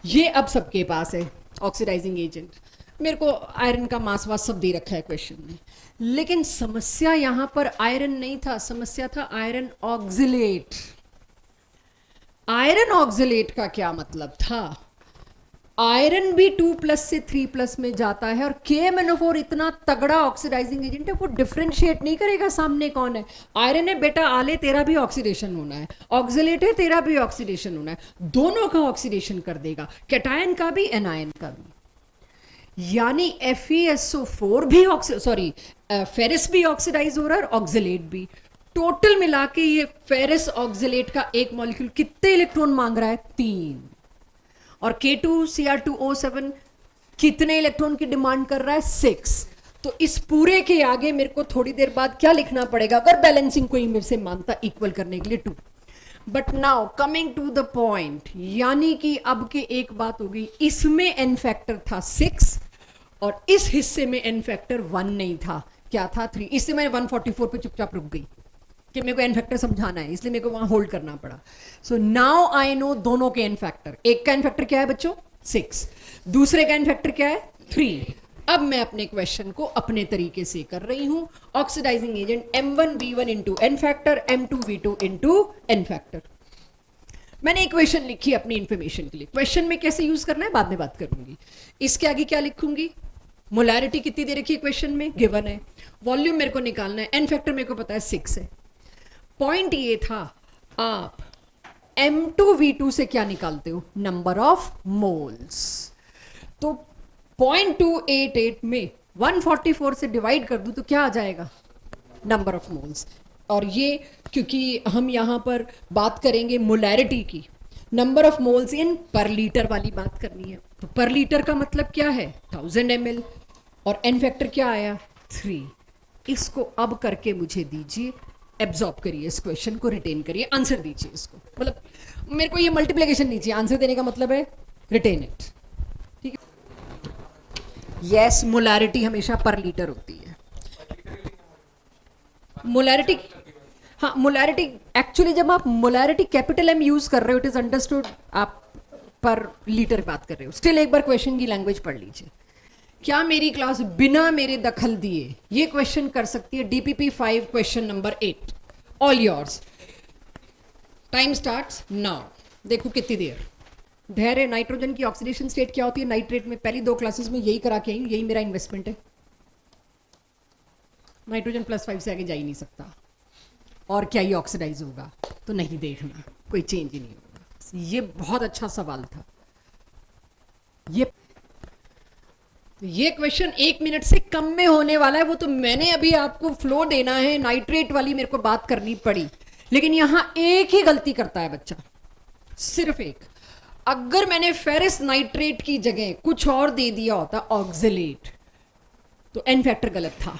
ये अब सबके पास है ऑक्सीडाइजिंग एजेंट, मेरे को आयरन का मास वास सब दे रखा है क्वेश्चन में, लेकिन समस्या यहां पर आयरन नहीं था, समस्या था आयरन ऑक्जेलेट। आयरन ऑक्जेलेट का क्या मतलब था? आयरन भी 2+ से 3+ में जाता है और KMnO4 इतना तगड़ा ऑक्सीडाइजिंग एजेंट है, वो डिफरेंशिएट नहीं करेगा सामने कौन है। आयरन है बेटा, आले तेरा भी ऑक्सीडेशन होना है, ऑक्जेलेट है तेरा भी ऑक्सीडेशन होना है, दोनों का ऑक्सीडेशन कर देगा, कैटायन का भी एनायन का भी। यानी FeSO4 भी फेरस भी ऑक्सीडाइज हो रहा है और ऑक्जेलेट भी। टोटल मिला के ये फेरस ऑक्जेलेट का एक मॉलिक्यूल कितने इलेक्ट्रॉन मांग रहा है? 3। और K2Cr2O7 कितने इलेक्ट्रॉन की डिमांड कर रहा है? 6। तो इस पूरे के आगे मेरे को थोड़ी देर बाद क्या लिखना पड़ेगा अगर बैलेंसिंग कोई मेरे से मानता इक्वल करने के लिए 2। But now coming to the point, यानी कि अब के एक बात हो गई, इसमें एन फैक्टर था 6 और इस हिस्से में एन फैक्टर 1 नहीं था, क्या था? 3। इससे मैं 144 पे चुपचाप रुक गई कि मेरे को एन फैक्टर समझाना है, इसलिए मेरे को वहां होल्ड करना पड़ा। सो नाउ आई नो दोनों के एन फैक्टर। एक का एन फैक्टर क्या है बच्चों? 6। दूसरे का एन फैक्टर क्या है? 3। अब मैं अपने क्वेश्चन को अपने तरीके से कर रही हूं। Oxidising agent M1V1 into n factor, M2V2 into n factor. मैंने इक्वेशन लिखी अपनी इंफॉर्मेशन के लिए, क्वेश्चन में कैसे यूज करना है बाद में बात करूंगी। इसके आगे क्या लिखूंगी? मोलैरिटी कितनी दे रखी है क्वेश्चन में? गिवन है। वॉल्यूम मेरे को निकालना है, एन फैक्टर मेरे को पता है 6 है। पॉइंट ये था, आप M2V2 से क्या निकालते हो? Number of moles. तो 0.288 में 144 से डिवाइड कर दूं तो क्या आ जाएगा? Number of moles. और ये क्योंकि हम यहां पर बात करेंगे मोलैरिटी की, नंबर ऑफ मोल्स इन पर लीटर वाली बात करनी है, तो पर लीटर का मतलब क्या है? 1000 ml। और एन फैक्टर क्या आया? 3। इसको अब करके मुझे दीजिए एब्जॉर्ब करिए इस क्वेश्चन को, रिटेन करिए, आंसर दीजिए इसको। मतलब मेरे को ये मल्टीप्लिकेशन नहीं चाहिए, आंसर देने का मतलब है रिटेन इट, ठीक है। यस, मोलैरिटी हमेशा पर लीटर होती है। मोलैरिटी, हाँ मोलैरिटी एक्चुअली जब आप मोलैरिटी कैपिटल एम यूज कर रहे हो, इट इज अंडरस्टूड आप पर लीटर बात कर रहे हो। स्टिल एक बार क्वेश्चन की लैंग्वेज पढ़ लीजिए। क्या मेरी क्लास बिना मेरे दखल दिए ये क्वेश्चन कर सकती है? DPP 5 question number 8, all yours. Time starts now. देखो कितनी देर। धैर्य। नाइट्रोजन की ऑक्सीडेशन स्टेट क्या होती है नाइट्रेट में? पहली 2 क्लासेस में यही करा के आई हूं, यही मेरा इन्वेस्टमेंट है। नाइट्रोजन +5 से आगे जा ही नहीं सकता। और क्या ये ऑक्सीडाइज होगा? तो नहीं देखना, कोई चेंज ही नहीं होगा। ये बहुत अच्छा सवाल था। ये क्वेश्चन 1 मिनट से कम में होने वाला है। वो तो मैंने अभी आपको फ्लो देना है, नाइट्रेट वाली मेरे को बात करनी पड़ी, लेकिन यहां एक ही गलती करता है बच्चा, सिर्फ एक। अगर मैंने फेरस नाइट्रेट की जगह कुछ और दे दिया होता, ऑक्सलेट, तो एन फैक्टर गलत था।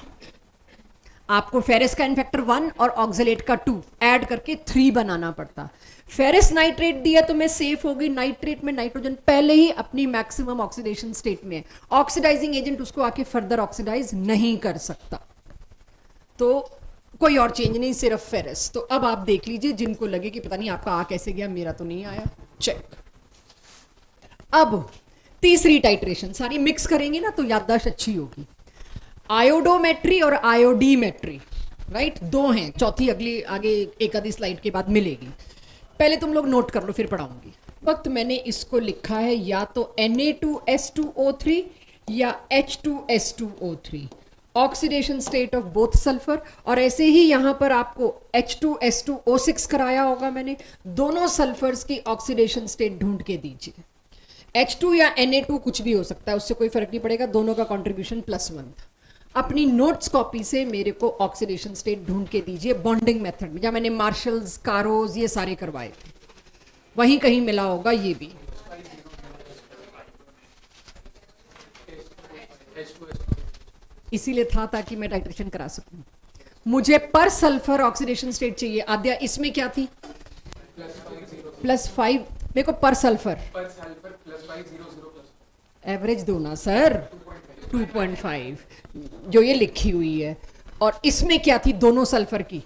आपको फेरस का एन फैक्टर 1 और ऑक्सलेट का 2 ऐड करके 3 बनाना पड़ता। फेरस नाइट्रेट दिया तो मैं सेफ हो गई। नाइट्रेट में नाइट्रोजन पहले ही अपनी मैक्सिमम ऑक्सीडेशन स्टेट में है, ऑक्सीडाइजिंग एजेंट उसको आके फर्दर ऑक्सीडाइज नहीं कर सकता। तो कोई और चेंज नहीं, सिर्फ फेरस। तो अब आप देख लीजिए, जिनको लगे कि पता नहीं आपका आ कैसे गया, मेरा तो नहीं आया, चेक। अब तीसरी टाइट्रेशन, सारी मिक्स करेंगे ना तो याददाश्त अच्छी होगी। आयोडोमेट्री और आयोडीमेट्री, राइट, 2 हैं। चौथी अगली आगे एक आधी स्लाइड के बाद मिलेगी। पहले तुम लोग नोट कर लो, फिर पढ़ाऊंगी। वक्त मैंने इसको लिखा है या तो Na2S2O3 या H2S2O3, oxidation state of both sulphur. और ऐसे ही यहां पर आपको H2S2O6 कराया होगा मैंने। दोनों सल्फर्स की ऑक्सीडेशन स्टेट ढूंढ के दीजिए। H2 या Na2 कुछ भी हो सकता है, उससे कोई फर्क नहीं पड़ेगा, दोनों का कॉन्ट्रीब्यूशन +1। अपनी नोट्स कॉपी से मेरे को ऑक्सीडेशन स्टेट ढूंढ के दीजिए बॉन्डिंग मेथड में, जहां मैंने मार्शल्स, कारोज ये सारे करवाए थे, वहीं कहीं मिला होगा ये भी। इसीलिए था ताकि मैं टाइट्रेशन करा सकूं। मुझे पर सल्फर ऑक्सीडेशन स्टेट चाहिए। आद्या, इसमें क्या थी? +5। मेरे को पर सल्फर एवरेज दो ना सर, 2.5 जो ये लिखी हुई है। और इसमें क्या थी दोनों सल्फर की?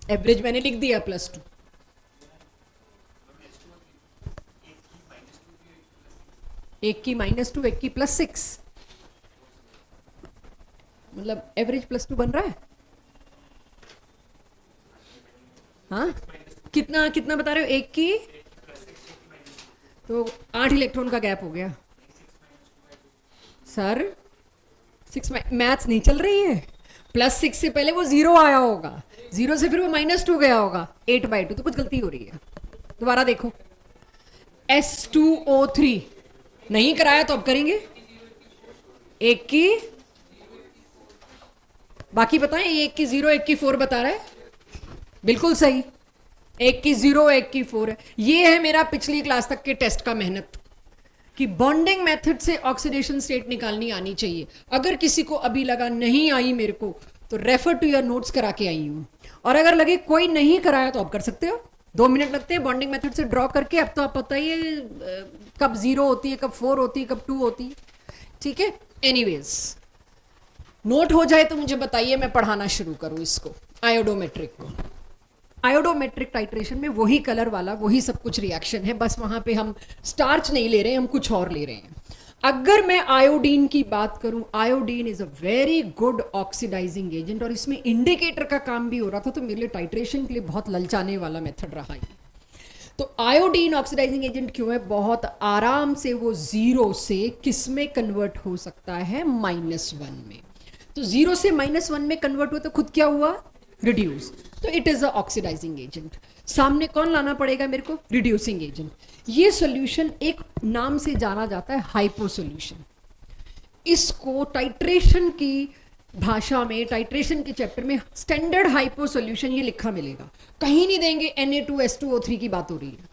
एवरेज मैंने लिख दिया +2। एक की -2, एक की +6, मतलब एवरेज +2 बन रहा है। हाँ, कितना कितना बता रहे हो? एक की तो 8 इलेक्ट्रॉन का गैप हो गया सर। 6 मैथ्स नहीं चल रही है। +6 से पहले वो 0 आया होगा, 0 से फिर वो -2 गया होगा, 8/2। तो कुछ गलती हो रही है, दोबारा देखो। S2O3 नहीं कराया तो अब करेंगे। एक की, बाकी बताएं, एक की 0, एक की 4 बता रहा है, बिल्कुल सही। एक की 0, एक की 4 है। ये है मेरा पिछली क्लास तक के टेस्ट का मेहनत, कि बॉन्डिंग मेथड से ऑक्सीडेशन स्टेट निकालनी आनी चाहिए। अगर किसी को अभी लगा नहीं आई मेरे को, तो रेफर टू योर नोट्स करा के आई हूं। और अगर लगे कोई नहीं कराया तो आप कर सकते हो, 2 मिनट लगते हैं बॉन्डिंग मेथड से ड्रॉ करके। अब तो आप पता ही है कब 0 होती है, कब 4 होती है, कब 2 होती है, ठीक है। एनीवेज, नोट हो जाए तो मुझे बताइए, मैं पढ़ाना शुरू करूं इसको, आयोडोमेट्रिक को। आयोडोमेट्रिक टाइट्रेशन में वही कलर वाला वही सब कुछ रिएक्शन है, बस वहां पे हम स्टार्च नहीं ले रहे हैं, हम कुछ और ले रहे हैं। अगर मैं आयोडीन की बात करूं, iodine is a very good oxidising agent, और इसमें इंडिकेटर का काम भी हो रहा था, तो मेरे लिए टाइट्रेशन के लिए बहुत ललचाने वाला मेथड रहा है। तो आयोडीन ऑक्सीडाइजिंग एजेंट क्यों है? बहुत आराम से वो 0 से किस में कन्वर्ट हो सकता है? -1 में। तो 0 से -1 में कन्वर्ट हुआ तो खुद क्या हुआ? रिड्यूस। तो it is a oxidising agent. सामने कौन लाना पड़ेगा मेरे को? Reducing agent. ये सॉल्यूशन एक नाम से जाना जाता है, हाइपो सॉल्यूशन। इसको टाइट्रेशन की भाषा में, टाइट्रेशन के चैप्टर में स्टैंडर्ड हाइपो सॉल्यूशन ये लिखा मिलेगा, कहीं नहीं देंगे Na2S2O3 की बात हो रही है,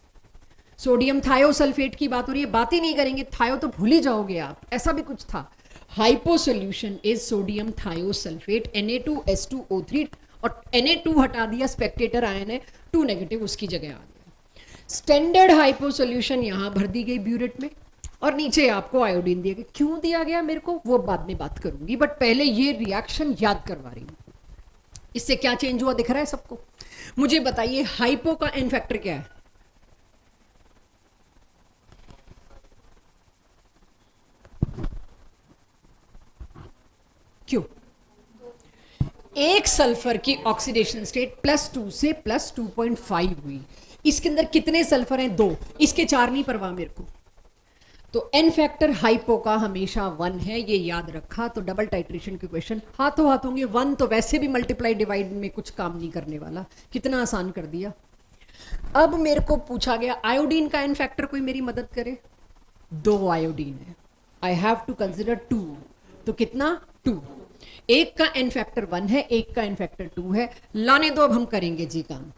सोडियम थायोसल्फेट की बात हो रही है, बात ही नहीं करेंगे। थायो तो भूल ही जाओगे आप, ऐसा भी कुछ था। Hypo solution is sodium thiosulphate Na2S2O3 और Na2 हटा दिया, स्पेक्टेटर आयन है 2 नेगेटिव उसकी जगह आ गया। स्टैंडर्ड हाइपो सोल्यूशन यहां भर दी गई ब्यूरेट में और नीचे आपको आयोडीन दिया गया। क्यों दिया गया मेरे को वो बाद में बात करूंगी, बट पहले ये रिएक्शन याद करवा रही हूं। इससे क्या चेंज हुआ दिख रहा है सबको? मुझे बताइए हाइपो का एन फैक्टर क्या है? क्यों? एक सल्फर की ऑक्सीडेशन स्टेट +2 से +2.5 हुई। इसके अंदर कितने सल्फर हैं? 2। इसके 4 नहीं परवाह मेरे को। तो एन फैक्टर हाइपो का हमेशा 1 है, ये याद रखा। तो डबल टाइट्रेशन के क्वेश्चन हाथों हाथ होंगे। 1 तो वैसे भी मल्टीप्लाई डिवाइड में कुछ काम नहीं करने वाला, कितना आसान कर दिया। अब मेरे को पूछा गया आयोडीन का एन फैक्टर, कोई मेरी मदद करे। 2 आयोडीन है, आई हैव टू कंसिडर 2। तो कितना? 2। एक का एन फैक्टर 1 है, एक का एन फैक्टर 2 है। लाने दो, अब हम करेंगे जी काम,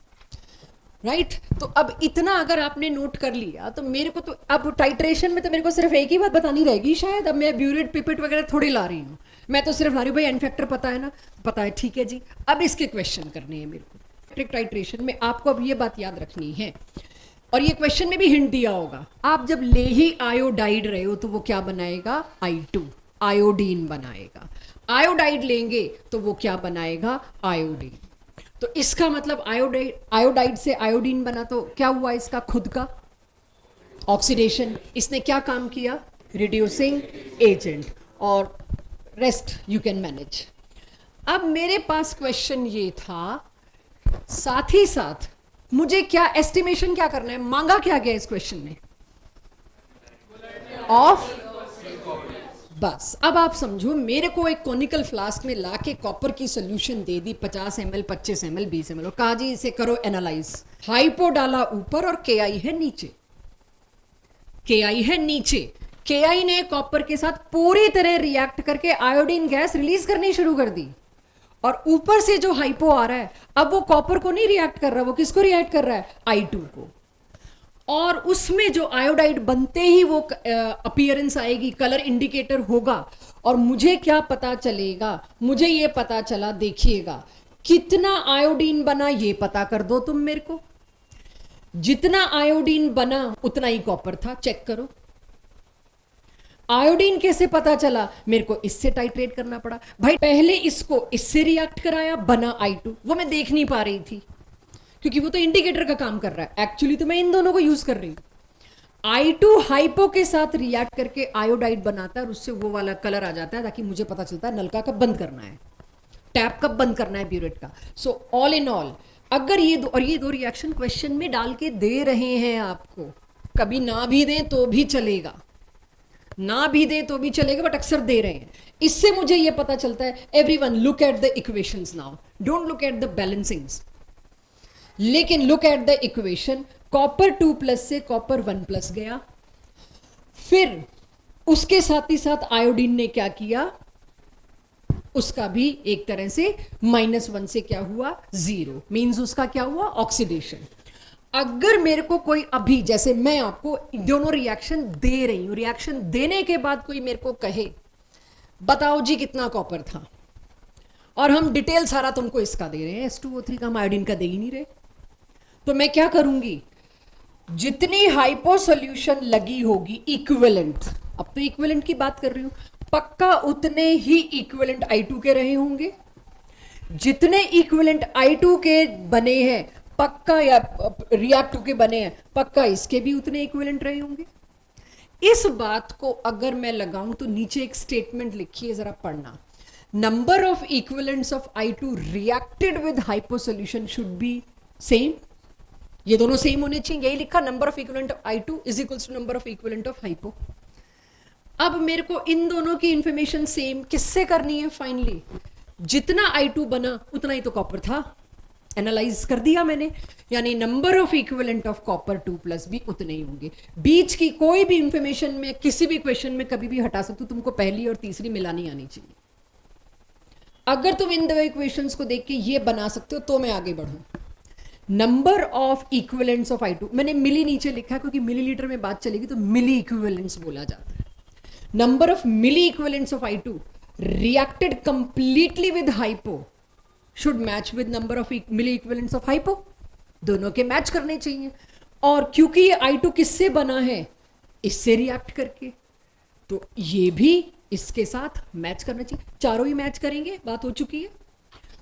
राइट। तो अब इतना अगर आपने नोट कर लिया तो मेरे को तो अब टाइट्रेशन में तो मेरे को सिर्फ एक ही बात बतानी रहेगी शायद। अब मैं ब्यूरेट पिपेट वगैरह थोड़ी ला रही हूँ, मैं तो सिर्फ ला रही हूँ भाई एन फैक्टर पता है ना, पता है, ठीक है जी। अब इसके क्वेश्चन करने हैं मेरे को। टाइट्रेशन में आपको अब ये बात याद रखनी है, और ये क्वेश्चन में भी हिंट दिया होगा। आप जब ले ही आयोडाइड रहे हो तो वो क्या बनाएगा? I2 आयोडीन बनाएगा। आयोडाइड लेंगे तो वो क्या बनाएगा? आयोडीन। तो इसका मतलब आयोडाइड से आयोडीन बना, तो क्या हुआ इसका खुद का? ऑक्सीडेशन। इसने क्या काम किया? रिड्यूसिंग एजेंट, और रेस्ट यू कैन मैनेज। अब मेरे पास क्वेश्चन ये था, साथ ही साथ मुझे क्या एस्टिमेशन क्या करना है? मांगा क्या गया इस क्वेश्चन में? ऑफ। बस अब आप समझो, मेरे को एक कॉनिकल फ्लास्क में लाके कॉपर की सोल्यूशन दे दी 50 ml 25 ml 20 ml और कहा जी इसे करो एनालाइज। हाइपो डाला ऊपर और KI है नीचे, KI है नीचे। KI ने कॉपर के साथ पूरी तरह रिएक्ट करके आयोडीन गैस रिलीज करनी शुरू कर दी, और ऊपर से जो हाइपो आ रहा है अब वो कॉपर को नहीं रिएक्ट कर रहा, वो किसको रिएक्ट कर रहा है? I2 को। और उसमें जो आयोडाइड बनते ही वो अपीयरेंस आएगी, कलर इंडिकेटर होगा, और मुझे क्या पता चलेगा? मुझे ये पता चला, देखिएगा कितना आयोडीन बना ये पता कर दो तुम मेरे को। जितना आयोडीन बना उतना ही कॉपर था, चेक करो। आयोडीन कैसे पता चला? मेरे को इससे टाइट्रेट करना पड़ा भाई। पहले इसको इससे रिएक्ट कराया, बना I2। वो मैं देख नहीं पा रही थी क्योंकि वो तो इंडिकेटर का काम कर रहा है। एक्चुअली तो मैं इन दोनों को यूज कर रही हूं। I2 हाइपो के साथ रिएक्ट करके आयोडाइड बनाता है और उससे वो वाला कलर आ जाता है, ताकि मुझे पता चलता है नलका कब बंद करना है, टैप कब बंद करना है ब्यूरेट का। सो ऑल इन ऑल, अगर ये दो रिएक्शन क्वेश्चन में डाल के दे रहे हैं आपको, कभी ना भी दें तो भी चलेगा, ना भी दे तो भी चलेगा, बट अक्सर दे रहे हैं। इससे मुझे ये पता चलता है, everyone look at the equations now, don't look at the balancings, लेकिन look at the equation. Copper 2+ से कॉपर 1+ गया, फिर उसके साथ ही साथ आयोडीन ने क्या किया? उसका भी एक तरह से -1 से क्या हुआ? 0। मींस उसका क्या हुआ? ऑक्सीडेशन। अगर मेरे को कोई अभी, जैसे मैं आपको दोनों रिएक्शन दे रही हूं, रिएक्शन देने के बाद कोई मेरे को कहे बताओ जी कितना कॉपर था, और हम डिटेल सारा तुमको इसका दे रहे हैं, S2O3 का, हम आयोडीन का दे ही नहीं रहे, तो मैं क्या करूंगी? जितनी हाइपो सोल्यूशन लगी होगी इक्विवेलेंट, अब तो इक्विवेलेंट की बात कर रही हूं, पक्का उतने ही इक्विवेलेंट I2 के रहे होंगे। जितने इक्विवेलेंट I2 के बने हैं पक्का, या रिएक्टिव के बने हैं पक्का, इसके भी उतने इक्विवेलेंट रहे होंगे। इस बात को अगर मैं लगाऊं तो नीचे एक स्टेटमेंट लिखिए, जरा पढ़ना। Number of equivalents of I2 reacted with hypo solution should be same. ये दोनों सेम होने चाहिए, यही लिखा, number of equivalent of I2 is equals to number of equivalent of hypo. अब मेरे को इन दोनों की इंफॉर्मेशन सेम किससे करनी है? फाइनली जितना I2 बना उतना ही तो कॉपर था, एनालाइज कर दिया मैंने, यानी number of equivalent of copper 2+ भी उतने ही होंगे। बीच की कोई भी इंफॉर्मेशन में किसी भी क्वेश्चन में कभी भी हटा सकते हो, तुमको पहली और तीसरी मिलानी आनी चाहिए। अगर तुम इन दो इक्वेशंस को देख के ये बना सकते हो तो मैं आगे बढ़ूं। Number of equivalents of I2, मैंने मिली नीचे लिखा है क्योंकि मिलीलीटर में बात चलेगी तो मिली इक्विवेलेंट्स बोला जाता है। number of milli equivalents of I2 reacted completely with hypo should match with number of milli equivalents of hypo. दोनों के मैच करने चाहिए, और क्योंकि ये I2 किससे बना है, इससे रिएक्ट करके, तो ये भी इसके साथ मैच करना चाहिए, चारों ही मैच करेंगे, बात हो चुकी है।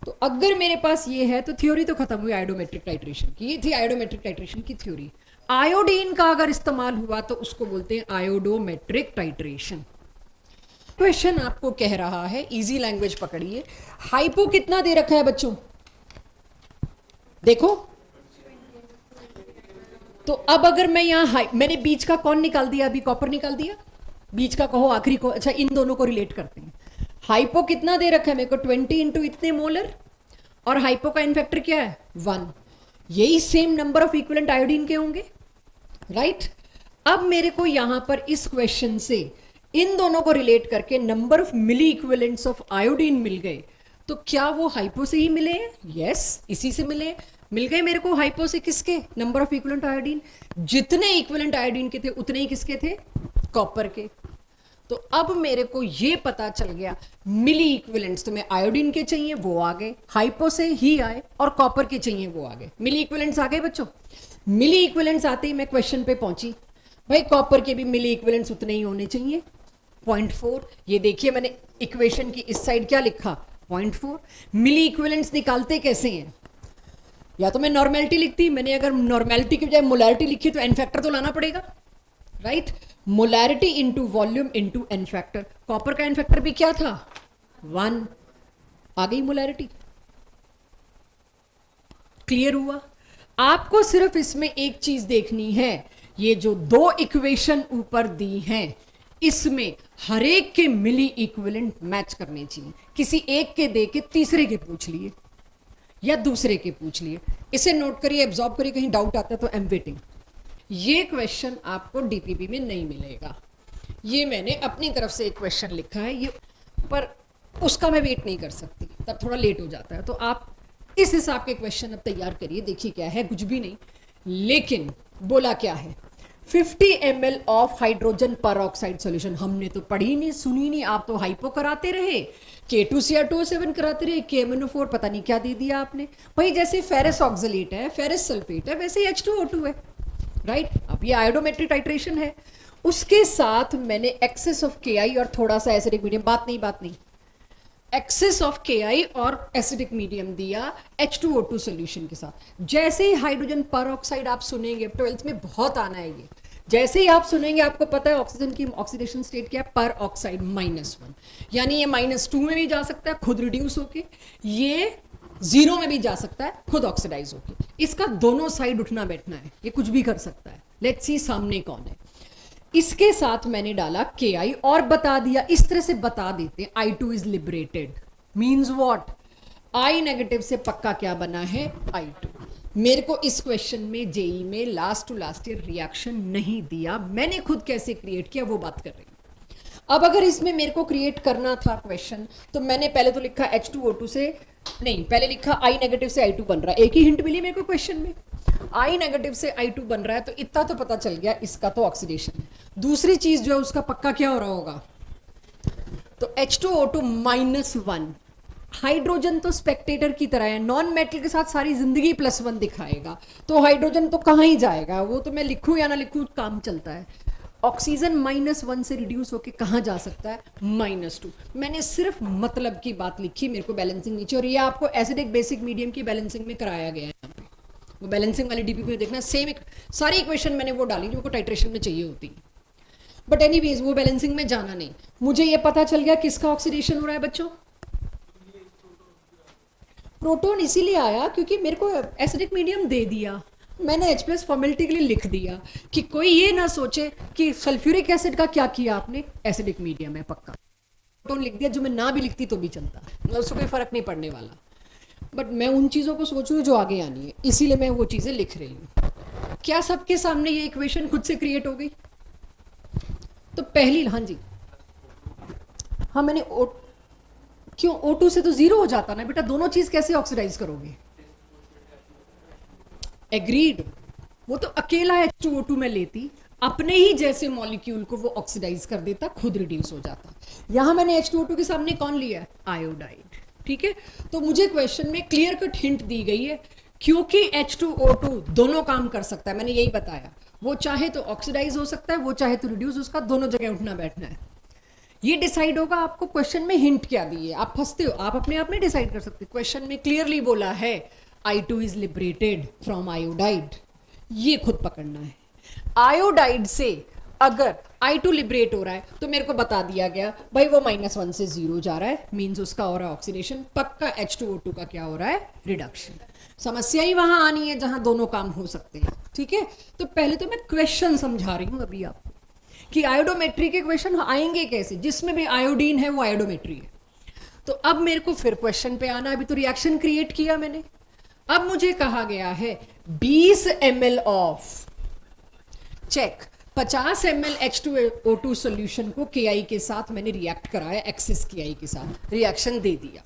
तो अगर मेरे पास ये है तो थ्योरी तो खत्म हुई आयोडोमेट्रिक टाइट्रेशन की, ये थी आयोडोमेट्रिक टाइट्रेशन की थ्योरी। आयोडीन का अगर इस्तेमाल हुआ तो उसको बोलते हैं आयोडोमेट्रिक टाइट्रेशन। क्वेश्चन आपको कह रहा है, इजी लैंग्वेज पकड़िए, हाइपो कितना दे रखा है बच्चों, देखो। तो अब अगर मैं यहां मैंने बीच का कौन निकाल दिया, अभी कॉपर निकाल दिया, बीच का कहो आखिरी को, अच्छा इन दोनों को रिलेट करते हैं। हाइपो कितना दे रखा है मेरे को, 20 इंटू इतने मोलर, और हाइपो का इनफैक्टर क्या है 1, यही same number of equivalent iodine के होंगे, राइट। अब मेरे को यहां पर इस क्वेश्चन से इन दोनों को रिलेट करके number of milli equivalents of iodine मिल गए, तो क्या वो हाइपो से ही मिले हैं, यस इसी से मिले, मिल गए मेरे को हाइपो से, किसके, नंबर ऑफ इक्विवेलेंट आयोडीन, जितने इक्विवेलेंट आयोडीन के थे उतने ही किसके थे, कॉपर के। तो अब मेरे को ये पता चल गया मिली इक्विवेलेंट्स तो मैं आयोडीन के चाहिए वो आ गए, हाइपो से ही आए, और कॉपर के चाहिए वो आ गए, मिली इक्विवेलेंट्स आ गए बच्चों। मिली इक्विवेलेंट्स आते ही मैं क्वेश्चन पे पहुंची, भाई कॉपर के भी मिली इक्विवेलेंट्स उतने ही होने चाहिए, 0.4। ये देखिए मैंने इक्वेशन की इस साइड क्या लिखा, 0.4। मिली इक्विवेलेंट्स निकालते कैसे हैं, या तो मैं नॉर्मेलिटी लिखती, मैंने अगर नॉर्मेलिटी की बजाय मोलैरिटी लिखी तो एन फैक्टर तो लाना पड़ेगा, right. Molarity into volume into n factor, copper का एन फैक्टर भी क्या था 1, आ गई मोलैरिटी, क्लियर हुआ। आपको सिर्फ इसमें एक चीज देखनी है, ये जो दो इक्वेशन ऊपर दी हैं इसमें हर एक के मिली इक्विवेलेंट मैच करने चाहिए, किसी एक के दे के तीसरे के पूछ लिए या दूसरे के पूछ लिए, इसे नोट करिए, एब्जॉर्ब करिए, कहीं डाउट आता है तो आई एम वेटिंग। ये क्वेश्चन आपको डीपीपी में नहीं मिलेगा, ये मैंने अपनी तरफ से एक क्वेश्चन लिखा है ये, पर उसका मैं वेट नहीं कर सकती, तब थोड़ा लेट हो जाता है। तो आप इस हिसाब के क्वेश्चन अब तैयार करिए, देखिए क्या है, कुछ भी नहीं, लेकिन बोला क्या है, 50 ml ऑफ हाइड्रोजन पर ऑक्साइड सोल्यूशन। हमने तो पढ़ी नहीं सुनी नहीं, आप तो हाइपो कराते रहे, K2Cr2O7 कराते रहे, KMnO4 पता नहीं क्या दे दिया आपने, भाई जैसे फेरस ऑक्सलेट है, फेरस सल्फेट है, वैसे ही H2O2 है, राइट। अब ये आयोडोमेट्रिक टाइट्रेशन है, उसके साथ मैंने एक्सेस ऑफ KI और थोड़ा सा एसिडिक मीडियम, बात नहीं, एक्सेस ऑफ KI और एसिडिक मीडियम दिया H2O2 सॉल्यूशन के साथ। जैसे ही हाइड्रोजन पर ऑक्साइड आप सुनेंगे, 12th में बहुत आना है ये, जैसे ही आप सुनेंगे आपको पता है ऑक्सीजन की ऑक्सीडेशन स्टेट क्या है, पर ऑक्साइड -1, यानी ये -2 में भी जा सकता है खुद रिड्यूस होके, ये 0 में भी जा सकता है खुद ऑक्सीडाइज होके, इसका दोनों साइड उठना बैठना है, ये कुछ भी कर सकता है। लेट्स सी सामने कौन है, इसके साथ मैंने डाला KI और बता दिया, इस तरह से बता देते हैं I2 is liberated, means what, I negative से पक्का क्या बना है I2। मेरे को इस क्वेश्चन में जेई में last to last year reaction नहीं दिया, मैंने खुद कैसे क्रिएट किया वो बात कर रही हूँ। अब अगर इसमें मेरे को क्रिएट करना था क्वेश्चन, तो मैंने पहले तो लिखा H2O2 से नहीं, पहले लिखा I नेगेटिव से I2 बन रहा है, एक ही हिंट मिली मेरे को क्वेश्चन में, I नेगेटिव से I2 बन रहा है, तो इतना तो पता चल गया इसका तो ऑक्सीडेशन है। दूसरी चीज जो है उसका पक्का क्या हो रहा होगा, तो H2O2 -1, हाइड्रोजन तो स्पेक्टेटर की तरह है, नॉन मेटल के साथ सारी जिंदगी +1 दिखाएगा, तो हाइड्रोजन तो कहाँ ही जाएगा, वो तो मैं लिखूं या ना लिखूं काम चलता है। ऑक्सीजन -1 से रिड्यूस होके कहाँ जा सकता है, -2। मैंने सिर्फ मतलब की बात लिखी, मेरे को बैलेंसिंग नीचे, और ये आपको एसिडिक बेसिक मीडियम की बैलेंसिंग में कराया गया है यहाँ पे, वो बैलेंसिंग वाली डीपीपी में देखना, सेम सारी इक्वेशन मैंने वो डाली जो को टाइट्रेशन में चाहिए होती है, बट एनीवेज वो बैलेंसिंग में जाना नहीं। मुझे ये पता चल गया किसका ऑक्सीडेशन हो रहा है बच्चों, प्रोटॉन इसीलिए आया क्योंकि मेरे को एसिडिक मीडियम दे दिया, मैंने H+ फॉर्मेलिटी के लिए लिख दिया कि कोई ये ना सोचे कि सल्फ्यूरिक एसिड का क्या किया आपने, एसिडिक मीडियम है पक्का, प्रोटॉन लिख दिया, जो मैं ना भी लिखती तो भी चलता, मतलब उसको कोई फर्क नहीं पड़ने वाला, बट मैं उन चीज़ों को सोच रही हूँ जो आगे आनी है, इसीलिए मैं वो चीज़ें लिख रही हूँ। क्या सबके सामने ये इक्वेशन खुद से क्रिएट हो गई, तो पहली, हाँ जी, हाँ मैंने क्यों O2 से तो 0 हो जाता ना बेटा, दोनों चीज कैसे ऑक्सीडाइज करोगे, एग्रीड, वो तो अकेला H2O2 में लेती, अपने ही जैसे मॉलिक्यूल को वो ऑक्सीडाइज कर देता, खुद रिड्यूस हो जाता। यहां मैंने H2O2 के सामने कौन लिया है? आयोडाइड। ठीक है, तो मुझे क्वेश्चन में क्लियर कट हिंट दी गई है, क्योंकि H2O2 दोनों काम कर सकता है, मैंने यही बताया, वो चाहे तो ऑक्सीडाइज हो सकता है, वो चाहे तो रिड्यूस, उसका दोनों जगह उठना बैठना है। ये डिसाइड होगा आपको क्वेश्चन में हिंट क्या दिए, आप फंसते हो, आप अपने आप में डिसाइड कर सकते हो। क्वेश्चन में क्लियरली बोला है I2 is liberated from iodide, ये खुद पकड़ना है। आयोडाइड से अगर I2 लिबरेट हो रहा है तो मेरे को बता दिया गया भाई वो -1 से 0 जा रहा है, मींस उसका हो रहा है ऑक्सीडेशन, पक्का H2O2 का क्या हो रहा है? रिडक्शन। समस्या ही वहां आनी है जहां दोनों काम हो सकते हैं। ठीक है, तो पहले तो मैं क्वेश्चन समझा रही हूं अभी आपको कि आयोडोमेट्री के क्वेश्चन आएंगे कैसे, जिसमें भी आयोडीन है वो आयोडोमेट्री है। तो अब मेरे को फिर क्वेश्चन पे आना, अभी तो रिएक्शन क्रिएट किया मैंने, अब मुझे कहा गया है 20 ml of, check, 50 ml H2O2 solution को Ki के साथ मैंने रिएक्ट कराया, एक्सेस Ki के साथ रिएक्शन दे दिया।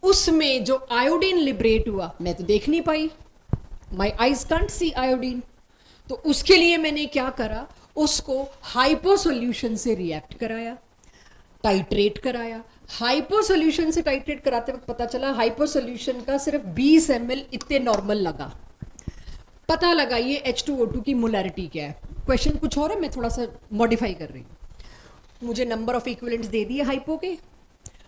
उसमें जो आयोडीन लिबरेट हुआ मैं तो देख नहीं पाई, my eyes can't see iodine, तो उसके लिए मैंने क्या करा, उसको हाइपो सॉल्यूशन से रिएक्ट कराया, टाइट्रेट कराया। हाइपो सॉल्यूशन से टाइट्रेट कराते वक्त पता चला हाइपो सॉल्यूशन का सिर्फ 20 ml इतने नॉर्मल लगा। पता लगा ये H2O2 की मोलैरिटी क्या है। क्वेश्चन कुछ और है, मैं थोड़ा सा मॉडिफाई कर रही हूं। मुझे नंबर ऑफ इक्विवेलेंट्स दे दिए हाइपो के,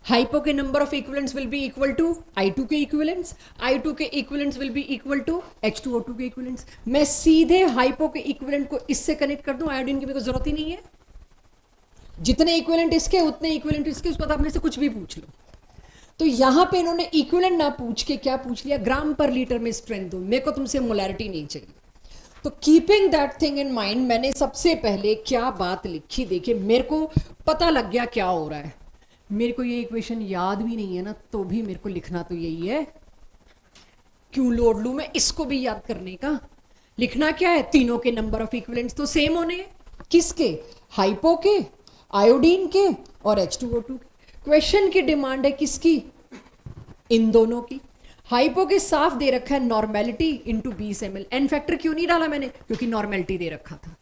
हाइपो के number of equivalents will be equal to I2 के इक्विवेलेंट्स, I2 के equivalents will be equal to H2O2 के इक्विवेलेंट्स। मैं सीधे हाइपो के इक्विवेलेंट को इससे कनेक्ट कर दूं, आयोडीन की मेरे को जरूरत ही नहीं है, जितने इक्विवेलेंट इसके उतने इक्विवेलेंट इसके, उसके बाद आप मेरे से कुछ भी पूछ लो। तो यहां पे इन्होंने इक्विवेलेंट ना पूछ के क्या पूछ लिया, ग्राम पर लीटर में स्ट्रेंथ दो, मेरे को तुमसे मोलैरिटी नहीं चाहिए। तो keeping that thing in mind मैंने सबसे पहले क्या बात लिखी, देखिए मेरे को पता लग गया क्या हो रहा है। मेरे को ये इक्वेशन याद भी नहीं है ना, तो भी मेरे को लिखना तो यही है, क्यों लोड लूं मैं इसको भी याद करने का। लिखना क्या है, तीनों के नंबर ऑफ इक्विवेलेंट्स तो सेम होने हैं, किसके, हाइपो के, आयोडीन के और H2O2 के। क्वेश्चन की डिमांड है किसकी, इन दोनों की। हाइपो के साफ दे रखा है normality into 20 ml। N factor क्यों नहीं डाला मैंने, क्योंकि नॉर्मेलिटी दे रखा था।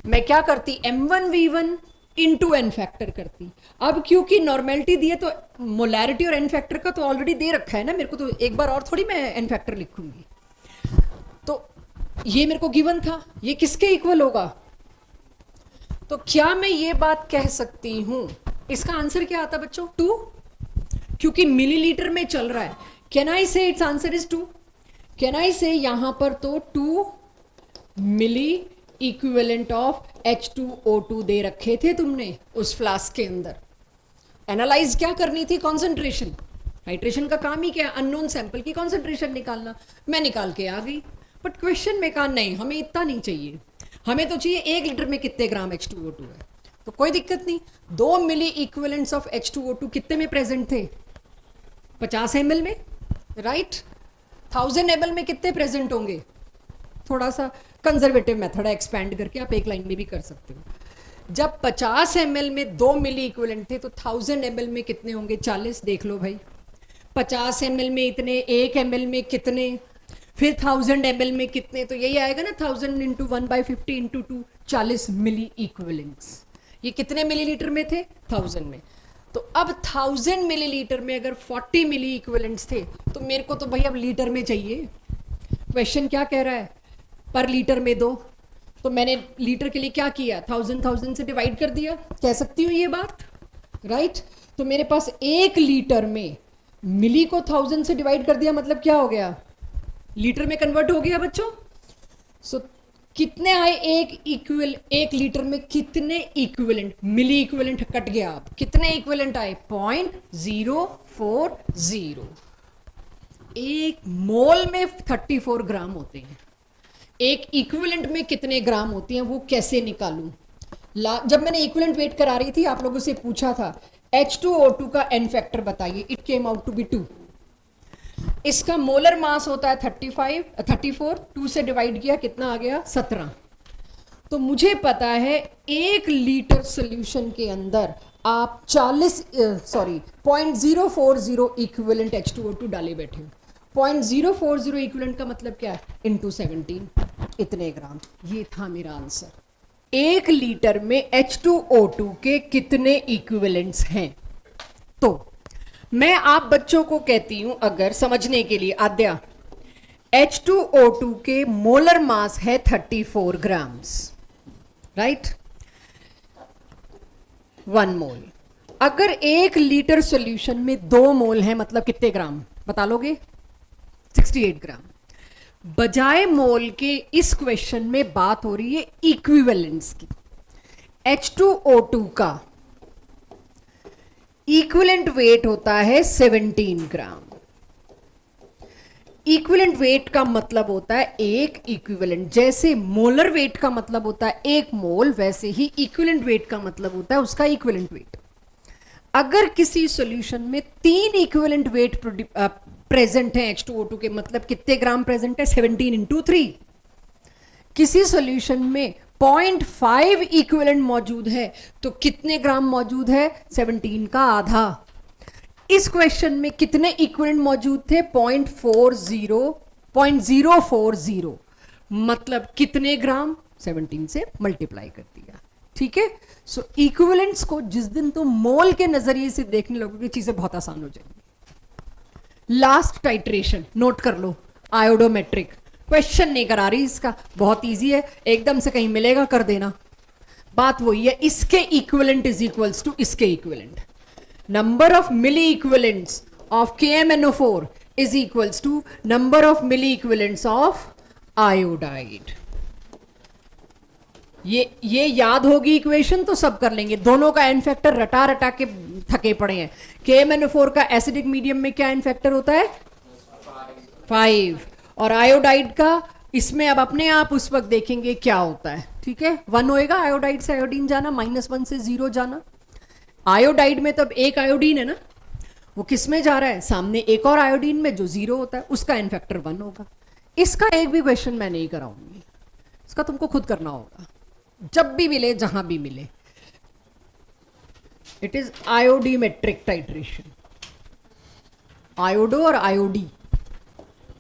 मैं क्या करती, M1V1 इंटू एन फैक्टर करती। अब क्योंकि नॉर्मेलिटी दी है तो मोलैरिटी और एन फैक्टर का तो ऑलरेडी दे रखा है ना मेरे को, तो एक बार और थोड़ी मैं एन फैक्टर लिखूंगी। तो ये मेरे को गिवन था, ये किसके इक्वल होगा। तो क्या मैं ये बात कह सकती हूं, इसका आंसर क्या आता बच्चों, 2, क्योंकि मिलीलीटर में चल रहा है। कैन आई से it's answer is 2, can I से यहां पर तो 2 मिली इक्विवेलेंट ऑफ H2O2 दे रखे थे तुमने उस फ्लास्क के अंदर। एनालाइज क्या करनी थी, कॉन्सेंट्रेशन। हाइड्रेशन का काम ही क्या है, अननोन सैंपल की कॉन्सेंट्रेशन निकालना। मैं निकाल के आ गई, बट क्वेश्चन में कहा नहीं हमें इतना नहीं चाहिए, हमें तो चाहिए 1 लीटर में कितने ग्राम H2O2 है। तो कोई दिक्कत नहीं, 2 मिली इक्विवेलेंट्स ऑफ H2O2 कितने में प्रेजेंट थे, 50 ml में, राइट। 1000 ml में कितने प्रेजेंट होंगे, थोड़ा सा कंजर्वेटिव मेथड है, एक्सपैंड करके आप एक लाइन में भी कर सकते हो। जब 50 ml में 2 मिली इक्विवेलेंट थे तो 1000 ml में कितने होंगे, 40। देख लो भाई, 50 ml में इतने, 1 ml में कितने, फिर 1000 ml में कितने, तो यही आएगा ना 1000 इंटू 1/50 इंटू 2, 40 मिली इक्विवेलेंट्स। ये कितने मिलीलीटर में थे, 1000 में। तो अब 1000 मिलीलीटर में अगर 40 मिली इक्विवेलेंट्स थे तो मेरे को तो भाई अब लीटर में चाहिए। क्वेश्चन क्या कह रहा है, पर लीटर में दो, तो मैंने लीटर के लिए क्या किया, 1000 से डिवाइड कर दिया, कह सकती हूँ ये बात, राइट। तो मेरे पास 1 लीटर में मिली को 1000 से डिवाइड कर दिया, मतलब क्या हो गया, लीटर में कन्वर्ट हो गया बच्चों। सो कितने आए, एक लीटर में कितने इक्विवेलेंट, मिली इक्विवेलेंट कट गया, अब कितने इक्विवेलेंट आए, 0.040। एक मोल में 34 ग्राम होते हैं, एक इक्विवेलेंट में कितने ग्राम होती हैं वो कैसे निकालूं। जब मैंने इक्विवेलेंट वेट करा रही थी आप लोगों से पूछा था H2O2 का एन फैक्टर बताइए, it came out to be 2। इसका मोलर मास होता है 34, 2 से डिवाइड किया कितना आ गया, 17। तो मुझे पता है 1 लीटर सॉल्यूशन के अंदर आप 0.040 इक्विवेलेंट H2O2 डाले बैठे हो। 0.040 इक्विवेलेंट का मतलब क्या है, इंटू 17। इतने ग्राम, ये था मेरा आंसर। 1 लीटर में H2O2 के कितने इक्विवेलेंट्स हैं? तो मैं आप बच्चों को कहती हूं, अगर समझने के लिए, आद्या, H2O2 के मोलर मास है 34 ग्राम्स, राइट, 1 मोल। अगर 1 लीटर सॉल्यूशन में 2 मोल है, मतलब कितने ग्राम बता लोगे? 68 ग्राम। बजाय मोल के इस क्वेश्चन में बात हो रही है इक्विवेलेंट्स की। H2O2 का इक्विवेलेंट वेट होता है 17 ग्राम। इक्विवेलेंट वेट का मतलब होता है एक इक्विवेलेंट। जैसे मोलर वेट का मतलब होता है 1 मोल, वैसे ही इक्विवेलेंट वेट का मतलब होता है उसका इक्विवेलेंट वेट। अगर किसी सॉल्यूशन में 3 इक्विवेलेंट वेट प्रेजेंट है H2O2 के, मतलब कितने ग्राम प्रेजेंट है? 17 इंटू 3। किसी सॉल्यूशन में 0.5 इक्विवेलेंट मौजूद है, तो कितने ग्राम मौजूद है? 17 का आधा। इस क्वेश्चन में कितने इक्विवेलेंट मौजूद थे? 0.040, मतलब कितने ग्राम? 17 से मल्टीप्लाई कर दिया। ठीक है। सो इक्विवेलेंट्स को जिस दिन तुम मोल के नजरिए से देखने लगोगे, चीजें बहुत आसान हो जाएंगी। लास्ट टाइट्रेशन नोट कर लो, आयोडोमेट्रिक। क्वेश्चन नहीं करा रही इसका, बहुत इजी है, एकदम से कहीं मिलेगा कर देना। बात वही है, इसके इक्विवेलेंट इज इक्वल्स टू इसके equivalent. Number of milli equivalents of KMnO4 is equals to number of milli equivalents of iodide. ये याद होगी इक्वेशन तो सब कर लेंगे। दोनों का एन फैक्टर रटा रटा के थके पड़े हैं। KMnO4 का एसिडिक मीडियम में क्या एन फैक्टर होता है? 5। और आयोडाइड का, इसमें अब अपने आप उस वक्त देखेंगे क्या होता है। ठीक है, 1 होएगा आयोडाइड से आयोडीन जाना, -1 से 0 जाना। आयोडाइड में तब एक आयोडीन है ना, वो किस में जा रहा है? सामने एक और आयोडीन में जो 0 होता है, उसका एन फैक्टर 1 होगा। इसका एक भी क्वेश्चन मैं नहीं कराऊंगी, इसका तुमको खुद करना होगा, जब भी मिले, जहां भी मिले। इट इज आयोडीमेट्रिक टाइट्रेशन, आयोडो और आयोडी।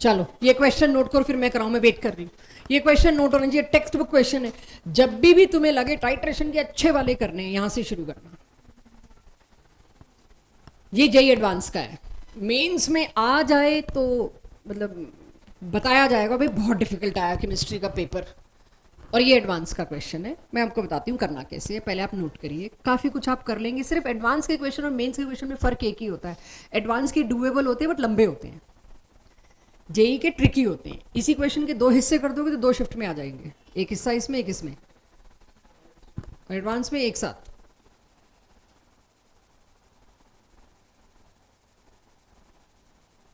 चलो ये क्वेश्चन नोट करो, फिर मैं कराऊं, मैं वेट कर रही हूं। ये क्वेश्चन नोट होना चाहिए, टेक्स्ट बुक क्वेश्चन है। जब भी तुम्हें लगे टाइट्रेशन के अच्छे वाले करने हैं, यहां से शुरू करना। ये JEE एडवांस का है, मेंस में आ जाए तो मतलब बताया जाएगा भाई बहुत डिफिकल्ट आया केमिस्ट्री का पेपर, और ये एडवांस का क्वेश्चन है। मैं आपको बताती हूँ करना कैसे है, पहले आप नोट करिए। काफ़ी कुछ आप कर लेंगे। सिर्फ एडवांस के क्वेश्चन और मेंस के क्वेश्चन में फ़र्क एक ही होता है, एडवांस के डूएबल होते हैं बट लंबे होते हैं, JEE के ट्रिकी होते हैं। इसी क्वेश्चन के 2 हिस्से कर दोगे तो 2 शिफ्ट में आ जाएंगे, एक हिस्सा इसमें, एक इसमें, और एडवांस में एक साथ।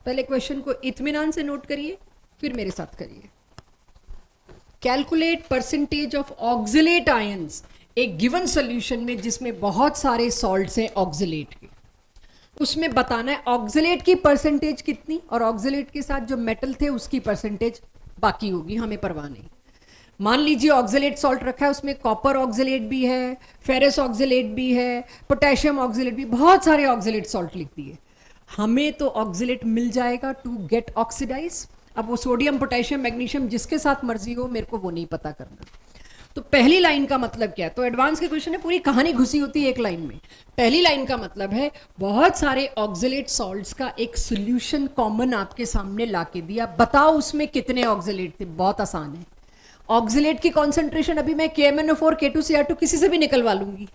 पहले क्वेश्चन को इत्मीनान से नोट करिए, फिर मेरे साथ करिए। Calculate percentage of oxalate ions एक गिवन सॉल्यूशन में जिसमें बहुत सारे सॉल्ट्स हैं ऑक्सिलेट के, उसमें बताना है ऑक्सिलेट की परसेंटेज कितनी, और ऑक्सिलेट के साथ जो मेटल थे उसकी परसेंटेज बाकी होगी, हमें परवाह नहीं। मान लीजिए ऑक्सिलेट सॉल्ट रखा है, उसमें कॉपर ऑक्सिलेट भी है, फेरस ऑक्सिलेट भी है, पोटेशियम ऑक्सिलेट भी, बहुत सारे ऑक्सिलेट सॉल्ट लिख दिए। हमें तो ऑक्सिलेट मिल जाएगा टू गेट ऑक्सीडाइज। अब वो सोडियम, पोटेशियम, मैग्नीशियम जिसके साथ मर्जी हो, मेरे को वो नहीं पता करना। तो पहली लाइन का मतलब क्या है? तो एडवांस के क्वेश्चन है, पूरी कहानी घुसी होती है एक लाइन में। पहली लाइन का मतलब है बहुत सारे ऑक्सिलेट सॉल्ट्स का एक सॉल्यूशन कॉमन आपके सामने लाके दिया, बताओ उसमें कितने ऑक्सिलेट थे। बहुत आसान है। ऑक्सिलेट की कॉन्सेंट्रेशन अभी मैं KMnO4 K2Cr2 किसी से भी निकलवा लूंगी।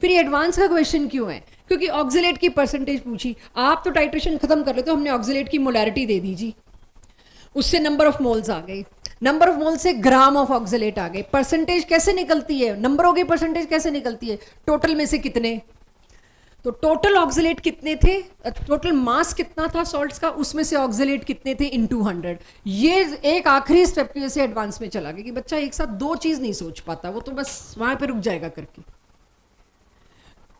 फिर ये एडवांस का क्वेश्चन क्यों है? क्योंकि ऑक्सिलेट की परसेंटेज पूछी। आप तो टाइट्रेशन खत्म कर लेते हो, हमने ऑक्सिलेट की मोलैरिटी दे दीजिए, उससे नंबर ऑफ मोल्स आ गए, नंबर ऑफ मोल से ग्राम ऑफ ऑक्सिलेट आ गए। परसेंटेज कैसे निकलती है? नंबरों की परसेंटेज कैसे निकलती है? टोटल में से कितने, तो टोटल ऑक्सिलेट कितने थे, टोटल मास कितना था सॉल्ट्स का, उसमें से ऑक्सिलेट कितने थे इनटू 100। ये एक आखिरी स्टेप की वजह से एडवांस में चला गया कि बच्चा एक साथ 2 चीज नहीं सोच पाता, वो तो बस वहां पे रुक जाएगा करके।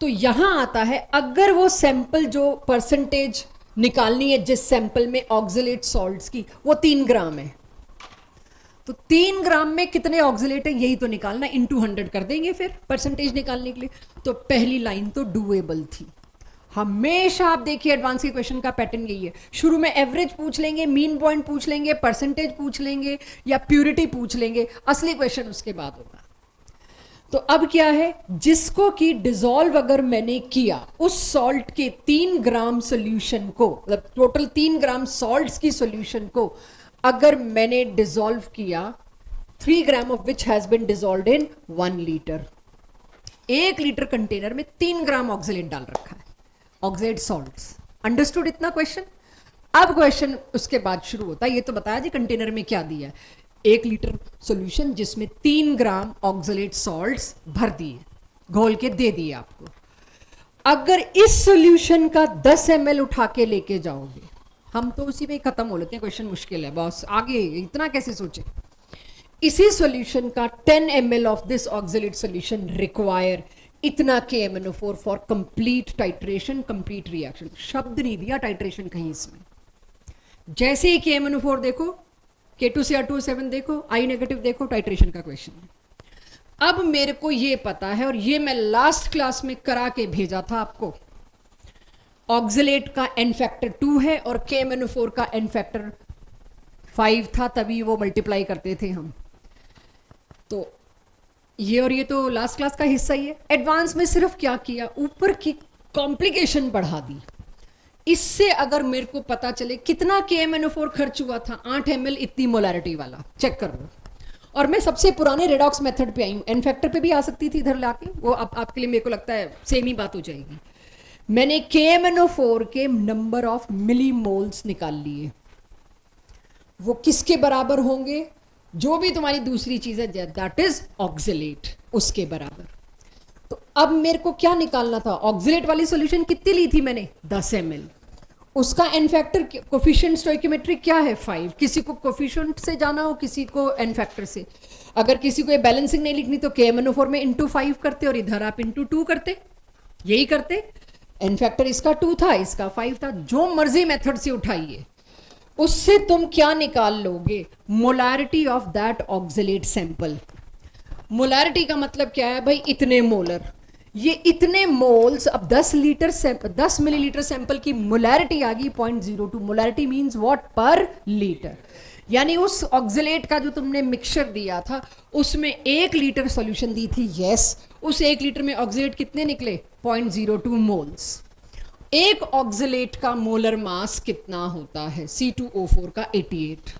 तो यहां आता है, अगर वो सैंपल जो परसेंटेज निकालनी है जिस सैंपल में ऑक्सिलेट सॉल्ट्स की, वो 3 ग्राम है, तो 3 ग्राम में कितने ऑक्सिलेट है यही तो निकालना, इनटू 100 कर देंगे फिर परसेंटेज निकालने के लिए। तो पहली लाइन तो डूएबल थी। हमेशा आप देखिए एडवांस के क्वेश्चन का पैटर्न यही है, शुरू में एवरेज पूछ लेंगे, मीन पॉइंट पूछ लेंगे, परसेंटेज पूछ लेंगे या प्यूरिटी पूछ लेंगे, असली क्वेश्चन उसके बाद होगा। तो अब क्या है, जिसको कि डिसॉल्व अगर मैंने किया उस सॉल्ट के 3 ग्राम सोल्यूशन को, मतलब टोटल 3 ग्राम सॉल्ट्स की सोल्यूशन को अगर मैंने डिसॉल्व किया, 3 gram of which has been dissolved in 1 litre, 1 litre container में 3 ग्राम ऑक्सलेट डाल रखा है, ऑक्सलेट सॉल्ट्स। अंडरस्टूड इतना क्वेश्चन? अब क्वेश्चन उसके बाद शुरू होता है, ये तो बताया जी कंटेनर में क्या दिया है, 1 लीटर सॉल्यूशन जिसमें 3 ग्राम ऑक्सलेट सॉल्ट्स भर दिए, घोल के दे दिए आपको। अगर इस सॉल्यूशन का 10 ml उठा के लेके जाओगे, हम तो उसी में खत्म हो लेते हैं, क्वेश्चन मुश्किल है बॉस, आगे इतना कैसे सोचे। इसी सॉल्यूशन का 10 ml of this oxalate solution require इतना KMnO4 for complete titration, complete reaction. शब्द नहीं दिया टाइट्रेशन कहीं इसमें। जैसे ही KMnO4 देखो, K2Cr2O7 देखो, I नेगेटिव देखो, टाइट्रेशन का क्वेश्चन है। अब मेरे को ये पता है, और ये मैं लास्ट क्लास में करा के भेजा था आपको, ऑक्सलेट का एन फैक्टर 2 है और KMnO4 का एन फैक्टर 5 था, तभी वो मल्टीप्लाई करते थे हम। तो ये और ये तो लास्ट क्लास का हिस्सा ही है। एडवांस में सिर्फ क्या किया, ऊपर की कॉम्प्लिकेशन बढ़ा दी। इससे अगर मेरे को पता चले कितना KMnO4 खर्च हुआ था, 8 ml इतनी मोलैरिटी वाला, चेक कर लो। और मैं सबसे पुराने रेडॉक्स मेथड पे आई हूँ, एन फैक्टर पे भी आ सकती थी इधर लाके, वो अब आपके लिए मेरे को लगता है सेम ही बात हो जाएगी। मैंने KMnO4 के नंबर ऑफ मिलीमोल्स निकाल लिए, वो किसके बराबर होंगे, जो भी तुम्हारी दूसरी चीज है दैट इज ऑक्सलेट, उसके बराबर। तो अब मेरे को क्या निकालना था, ऑक्सलेट वाली सॉल्यूशन कितनी ली थी मैंने, 10 ml, उसका एन फैक्टर कोफिशिएंट स्टोइकियोमेट्रिक क्या है, 5। किसी को कोफिशिएंट से जाना हो, किसी को एन फैक्टर से। अगर किसी को ये बैलेंसिंग नहीं लिखनी तो KMnO4 में इंटू 5 करते और इधर आप इंटू 2 करते, यही करते। एन फैक्टर इसका 2 था, इसका 5 था, जो मर्जी मेथड से उठाइए, उससे तुम क्या निकाल लोगे, molarity of that oxalate sample. Molarity का मतलब क्या है भाई, इतने मोलर, ये इतने मोल्स। अब 10 मिलीलीटर सैंपल की मोलैरिटी आ गई 0.02। मोलैरिटी मींस व्हाट, पर लीटर। यानी उस ऑक्सलेट का जो तुमने मिक्सचर दिया था उसमें 1 लीटर सॉल्यूशन दी थी, यस, उस 1 लीटर में ऑक्सलेट कितने निकले, 0.02 मोल्स। एक ऑक्सलेट का मोलर मास कितना होता है, C2O4 का 88।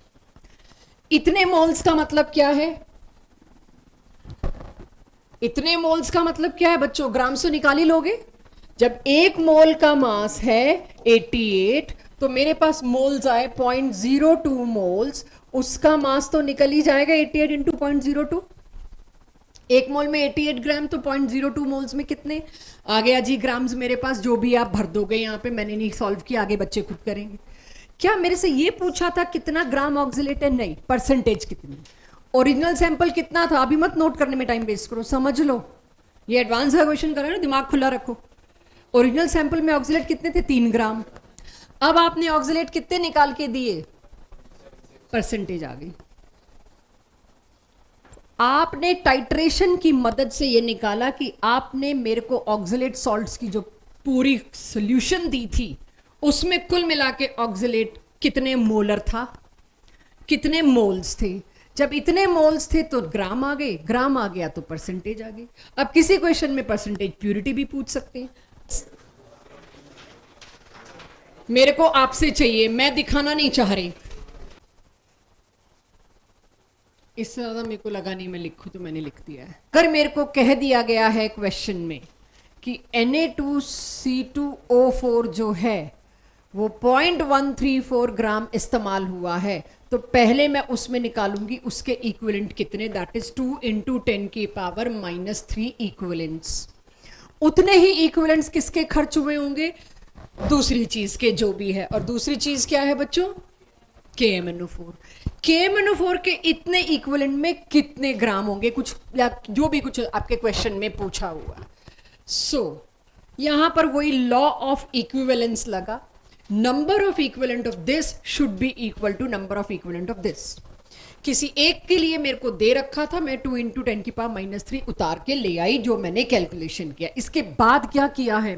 इतने मोल्स का मतलब क्या है, इतने मोल्स का मतलब क्या है बच्चों, ग्राम से निकाल ही लोगे। जब 1 मोल का मास है 88, तो मेरे पास मोल्स आए 0.02 मोल्स, उसका मास तो निकल ही जाएगा 88 इंटू 0.02। 1 मोल में 88 ग्राम, तो 0.02 मोल्स में कितने आ गया जी ग्राम्स मेरे पास, जो भी आप भर दोगे यहाँ पे, मैंने नहीं सॉल्व किया, आगे बच्चे खुद करेंगे। क्या मेरे से ये पूछा था कितना ग्राम ऑक्सलेट है, नहीं, परसेंटेज कितनी। ओरिजिनल सैंपल कितना था, अभी मत नोट करने में टाइम वेस्ट करो, समझ लो, ये एडवांस का क्वेश्चन कर रहे हो ना, दिमाग खुला रखो। ओरिजिनल सैंपल में ऑक्सलेट कितने थे, 3 ग्राम। अब आपने ऑक्सलेट कितने निकाल के दिए, परसेंटेज आ गई। आपने टाइट्रेशन की मदद से ये निकाला कि आपने मेरे को ऑक्सलेट सॉल्ट्स की जो पूरी सॉल्यूशन दी थी उसमें कुल मिला के ऑक्सलेट कितने मोलर था, कितने मोल्स थे। जब इतने मोल्स थे तो ग्राम आ गए, ग्राम आ गया तो परसेंटेज आ गई। अब किसी क्वेश्चन में परसेंटेज प्यूरिटी भी पूछ सकते हैं। मेरे को आपसे चाहिए, मैं दिखाना नहीं चाह रही, इससे ज्यादा मेरे को लगा नहीं मैं लिखूं, तो मैंने लिख दिया है। अगर मेरे को कह दिया गया है क्वेश्चन में कि Na2C2O4 जो है वो 0.134 ग्राम इस्तेमाल हुआ है, तो पहले मैं उसमें निकालूंगी उसके इक्विवेलेंट कितने, दैट इज 2 इंटू 10 की पावर -3 इक्विवेलेंट्स। उतने ही इक्विवेलेंट्स किसके खर्च हुए होंगे, दूसरी चीज के जो भी है। और दूसरी चीज क्या है बच्चों, KMnO4। KMnO4 के इतने इक्विवेलेंट में कितने ग्राम होंगे, कुछ या जो भी कुछ आपके क्वेश्चन में पूछा हुआ। सो यहां पर वही लॉ ऑफ इक्विवेलेंस लगा, number of equivalent of this should be equal to number of equivalent of this. किसी एक के लिए मेरे को दे रखा था, मैं 2 इंटू 10 की पावर -3 उतार के ले आई, जो मैंने कैलकुलेशन किया। इसके बाद क्या किया है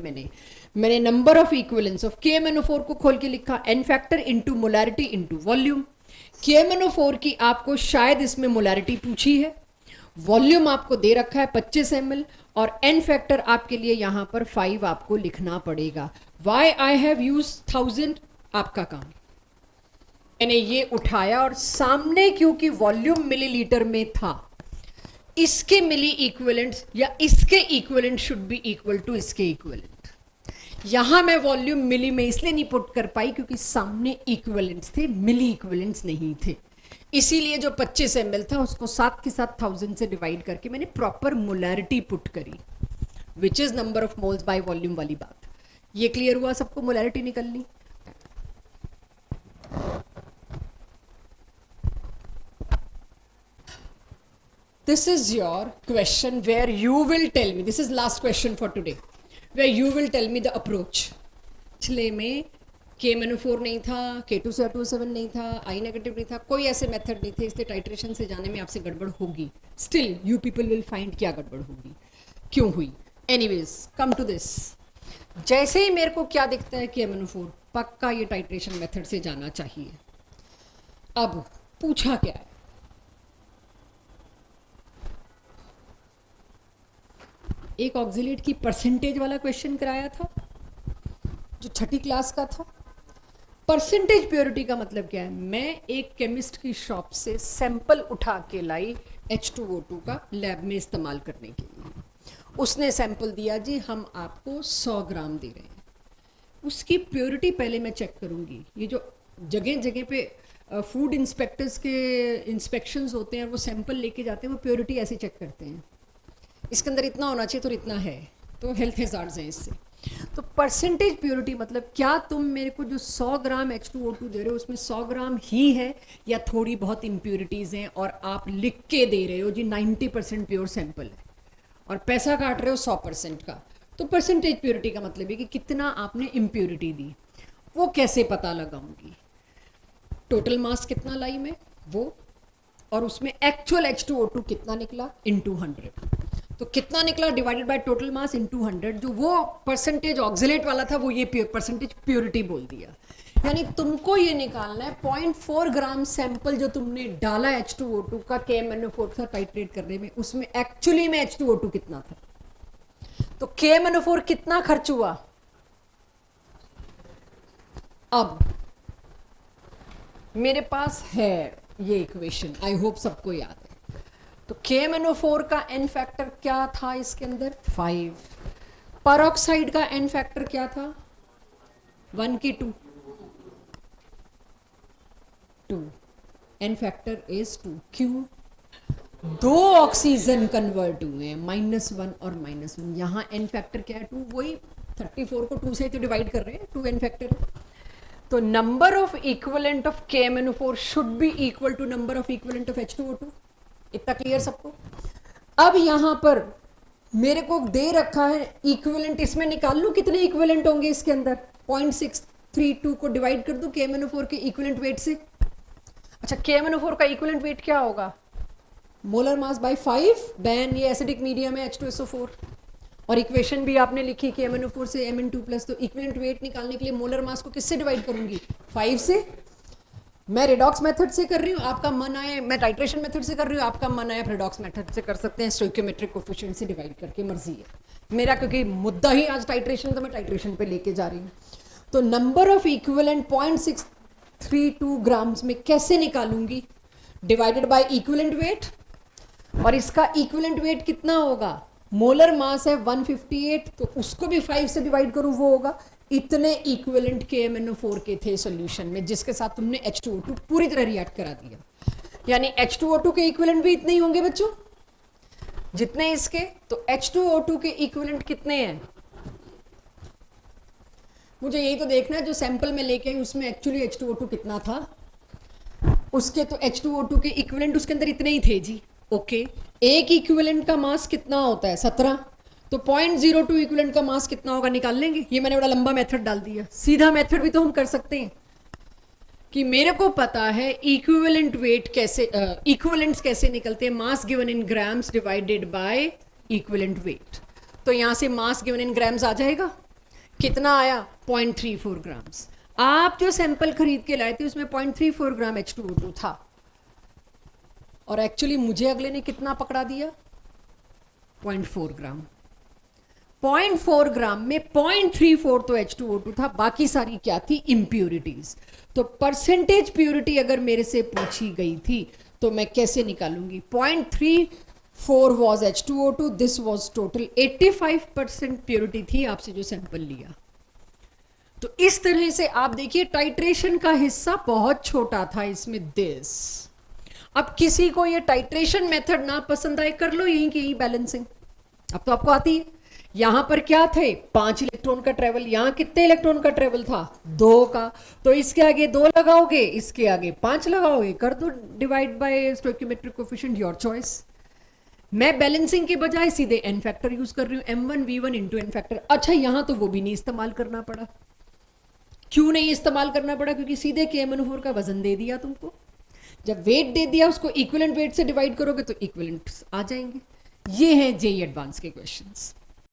मैंने number of equivalence of KMnO4 को खोल के लिखा, n factor into molarity into volume. KMnO4 की आपको शायद इसमें मोलैरिटी पूछी है, वॉल्यूम आपको दे रखा है 25 ml, और n फैक्टर आपके लिए यहां पर 5 आपको लिखना पड़ेगा। वाई आई हैव यूज 1000, आपका काम। मैंने ये उठाया और सामने, क्योंकि वॉल्यूम मिलीलीटर में था, इसके मिली इक्विवेलेंट या इसके equivalent should be equal to इसके इक्विवेलेंट। यहां मैं वॉल्यूम मिली में इसलिए नहीं पुट कर पाई क्योंकि सामने इक्विवेलेंट्स थे, मिली इक्विवेलेंट्स नहीं थे। इसीलिए जो 25 ml था उसको 7 के साथ 1000 से डिवाइड करके मैंने प्रॉपर मोलैरिटी पुट करी, which is number of moles by volume वाली बात। ये क्लियर हुआ सबको, मोलैरिटी निकलनी। This is your question where you will tell me, this is last question for today, where you will tell me the approach. पिछले में KMnO4 नहीं था, K2SO7 नहीं था, I नेगेटिव नहीं था, कोई ऐसे मेथड नहीं थे, इसलिए टाइट्रेशन से जाने में आपसे गड़बड़ होगी। Still you people will find क्या गड़बड़ होगी, क्यों हुई। एनीवेज कम टू दिस, जैसे ही मेरे को क्या दिखता है KMnO4, पक्का ये टाइट्रेशन मेथड से जाना चाहिए। अब पूछा क्या है, एक ऑक्सिलेट की परसेंटेज वाला क्वेश्चन कराया था जो छठी क्लास का था। परसेंटेज प्योरिटी का मतलब क्या है, मैं एक केमिस्ट की शॉप से सैंपल उठा के लाई H2O2 का लैब में इस्तेमाल करने के लिए। उसने सैंपल दिया जी, हम आपको 100 ग्राम दे रहे हैं। उसकी प्योरिटी पहले मैं चेक करूंगी। ये जो जगह जगह पे फूड इंस्पेक्टर्स के इंस्पेक्शंस होते हैं और वो सैंपल लेके जाते हैं, वो प्योरिटी ऐसे चेक करते हैं, इसके अंदर इतना होना चाहिए तो इतना है, तो हेल्थ हैजार्ड्स हैं इससे। तो परसेंटेज प्योरिटी मतलब क्या तुम मेरे को जो 100 ग्राम H2O2 दे रहे हो उसमें 100 ग्राम ही है या थोड़ी बहुत इम्प्योरिटीज़ हैं, और आप लिख के दे रहे हो जी 90% प्योर सैंपल है और पैसा काट रहे हो 100% का। तो परसेंटेज प्योरिटी का मतलब है कि कितना आपने इम्प्योरिटी दी। वो कैसे पता लगाऊंगी, टोटल मास कितना लाई मैं वो, और उसमें एक्चुअल H2O2 कितना निकला इनटू 100। तो कितना निकला divided by total mass into 100। जो वो परसेंटेज ऑक्सिलेट वाला था वो ये परसेंटेज प्योरिटी बोल दिया। यानी तुमको ये निकालना है 0.4 ग्राम सैंपल जो तुमने डाला H2O2 का KMnO4 था टाइट्रेट करने में, उसमें एक्चुअली में H2O2 कितना था। तो KMnO4 कितना खर्च हुआ। अब मेरे पास है ये इक्वेशन, आई होप सबको याद है। तो KMnO4 का n फैक्टर क्या था इसके अंदर 5, परऑक्साइड का n फैक्टर क्या था 1 की 2, n फैक्टर इज 2। क्यों, दो ऑक्सीजन कन्वर्ट हुए हैं -1 और -1, यहाँ n फैक्टर क्या है 2, वही 34 को 2 से तो डिवाइड कर रहे हैं, 2 n फैक्टर है। तो number of equivalent of KMnO4 should be equal to number of equivalent of H2O2। इतना क्लियर सबको। अब यहां पर मेरे को दे रखा है इक्विवेलेंट, इसमें निकाल लूं कितने इक्विवेलेंट होंगे इसके अंदर, 0.632 को डिवाइड कर दूं KMnO4 के इक्विवेलेंट वेट से। अच्छा, KMnO4 का इक्विवेलेंट वेट क्या होगा, मोलर मास बाय 5, बैन ये एसिडिक मीडियम है H2SO4, और इक्वेशन भी आपने लिखी KMnO4 से Mn2+। तो इक्विवेलेंट वेट निकालने के लिए मोलर मास को किससे डिवाइड करूंगी 5 से। मैं रिडॉक्स मेथड से कर रही हूँ, आपका मन आए, मैं टाइट्रेशन मेथड से कर रही हूँ, आपका मन आए रिडॉक्स मेथड से कर सकते हैं, स्टोइकियोमेट्रिक कोफिशिएंट से डिवाइड करके, मर्जी है मेरा, क्योंकि मुद्दा ही आज टाइट्रेशन, तो मैं टाइट्रेशन पे लेके जा रही हूँ। तो नंबर ऑफ इक्विवेलेंट 0.632 ग्राम्स में कैसे निकालूंगी, डिवाइडेड बाय इक्विवेलेंट वेट, और इसका इक्विवेलेंट वेट कितना होगा, मोलर मास है 158, तो उसको भी 5 से डिवाइड करूँ वो होगा। इतने इक्विवेलेंट KMnO4 के थे सॉल्यूशन में, जिसके साथ तुमने H2O2 पूरी तरह रिएक्ट करा दिया। यानी H2O2 के इक्विवेलेंट भी इतने ही होंगे बच्चों जितने इसके। तो H2O2 के इक्विवेलेंट कितने हैं, मुझे यही तो देखना है। जो सैंपल में लेके आई उसमें एक्चुअली H2O2 कितना था, उसके तो H2O2 के इक्विवेलेंट उसके अंदर इतने ही थे जी। ओके, एक इक्विवेलेंट का मास कितना होता है 17, तो 0.02 इक्विवेलेंट का मास कितना होगा निकाल लेंगे। ये मैंने बड़ा लंबा मेथड डाल दिया, सीधा मेथड भी तो हम कर सकते हैं कि मेरे को पता है इक्विवेलेंट वेट कैसे, इक्विवेलेंट्स कैसे निकलते हैं, mass given in grams divided by equivalent weight. तो यहां से मास गिवन इन ग्राम्स आ जाएगा, कितना आया 0.34 ग्राम्स। आप जो सैंपल खरीद के लाए थे उसमें 0.34 ग्राम H2O2 था, और एक्चुअली मुझे अगले ने कितना पकड़ा दिया 0.4 ग्राम। 0.4 ग्राम में 0.34 तो H2O2 था, बाकी सारी क्या थी इम्प्यूरिटीज। तो परसेंटेज प्यूरिटी अगर मेरे से पूछी गई थी तो मैं कैसे निकालूंगी, 0.34 was H2O2, this was total 85% purity थी आपसे जो सैंपल लिया। तो इस तरह से आप देखिए टाइट्रेशन का हिस्सा बहुत छोटा था इसमें दिस। अब किसी को ये टाइट्रेशन मेथड ना पसंद आए, कर लो यहीं की यही बैलेंसिंग, अब तो आपको आती है। यहां पर क्या थे 5 इलेक्ट्रॉन का ट्रेवल, यहां कितने इलेक्ट्रॉन का ट्रेवल था 2 का, तो इसके आगे 2 लगाओगे, इसके आगे 5 लगाओगे, कर दो divide by stoichiometric coefficient, your choice. मैं बैलेंसिंग के बजाय सीधे एन फैक्टर यूज कर रही हूं, m1 v1 into n factor. अच्छा यहां तो वो भी नहीं इस्तेमाल करना पड़ा। क्यों नहीं इस्तेमाल करना पड़ा? क्योंकि सीधे KMnO4 का वजन दे दिया तुमको, जब वेट दे दिया उसको इक्विवेलेंट वेट से डिवाइड करोगे तो इक्विवेलेंट आ जाएंगे। ये हैं जेईई एडवांस के क्वेश्चंस।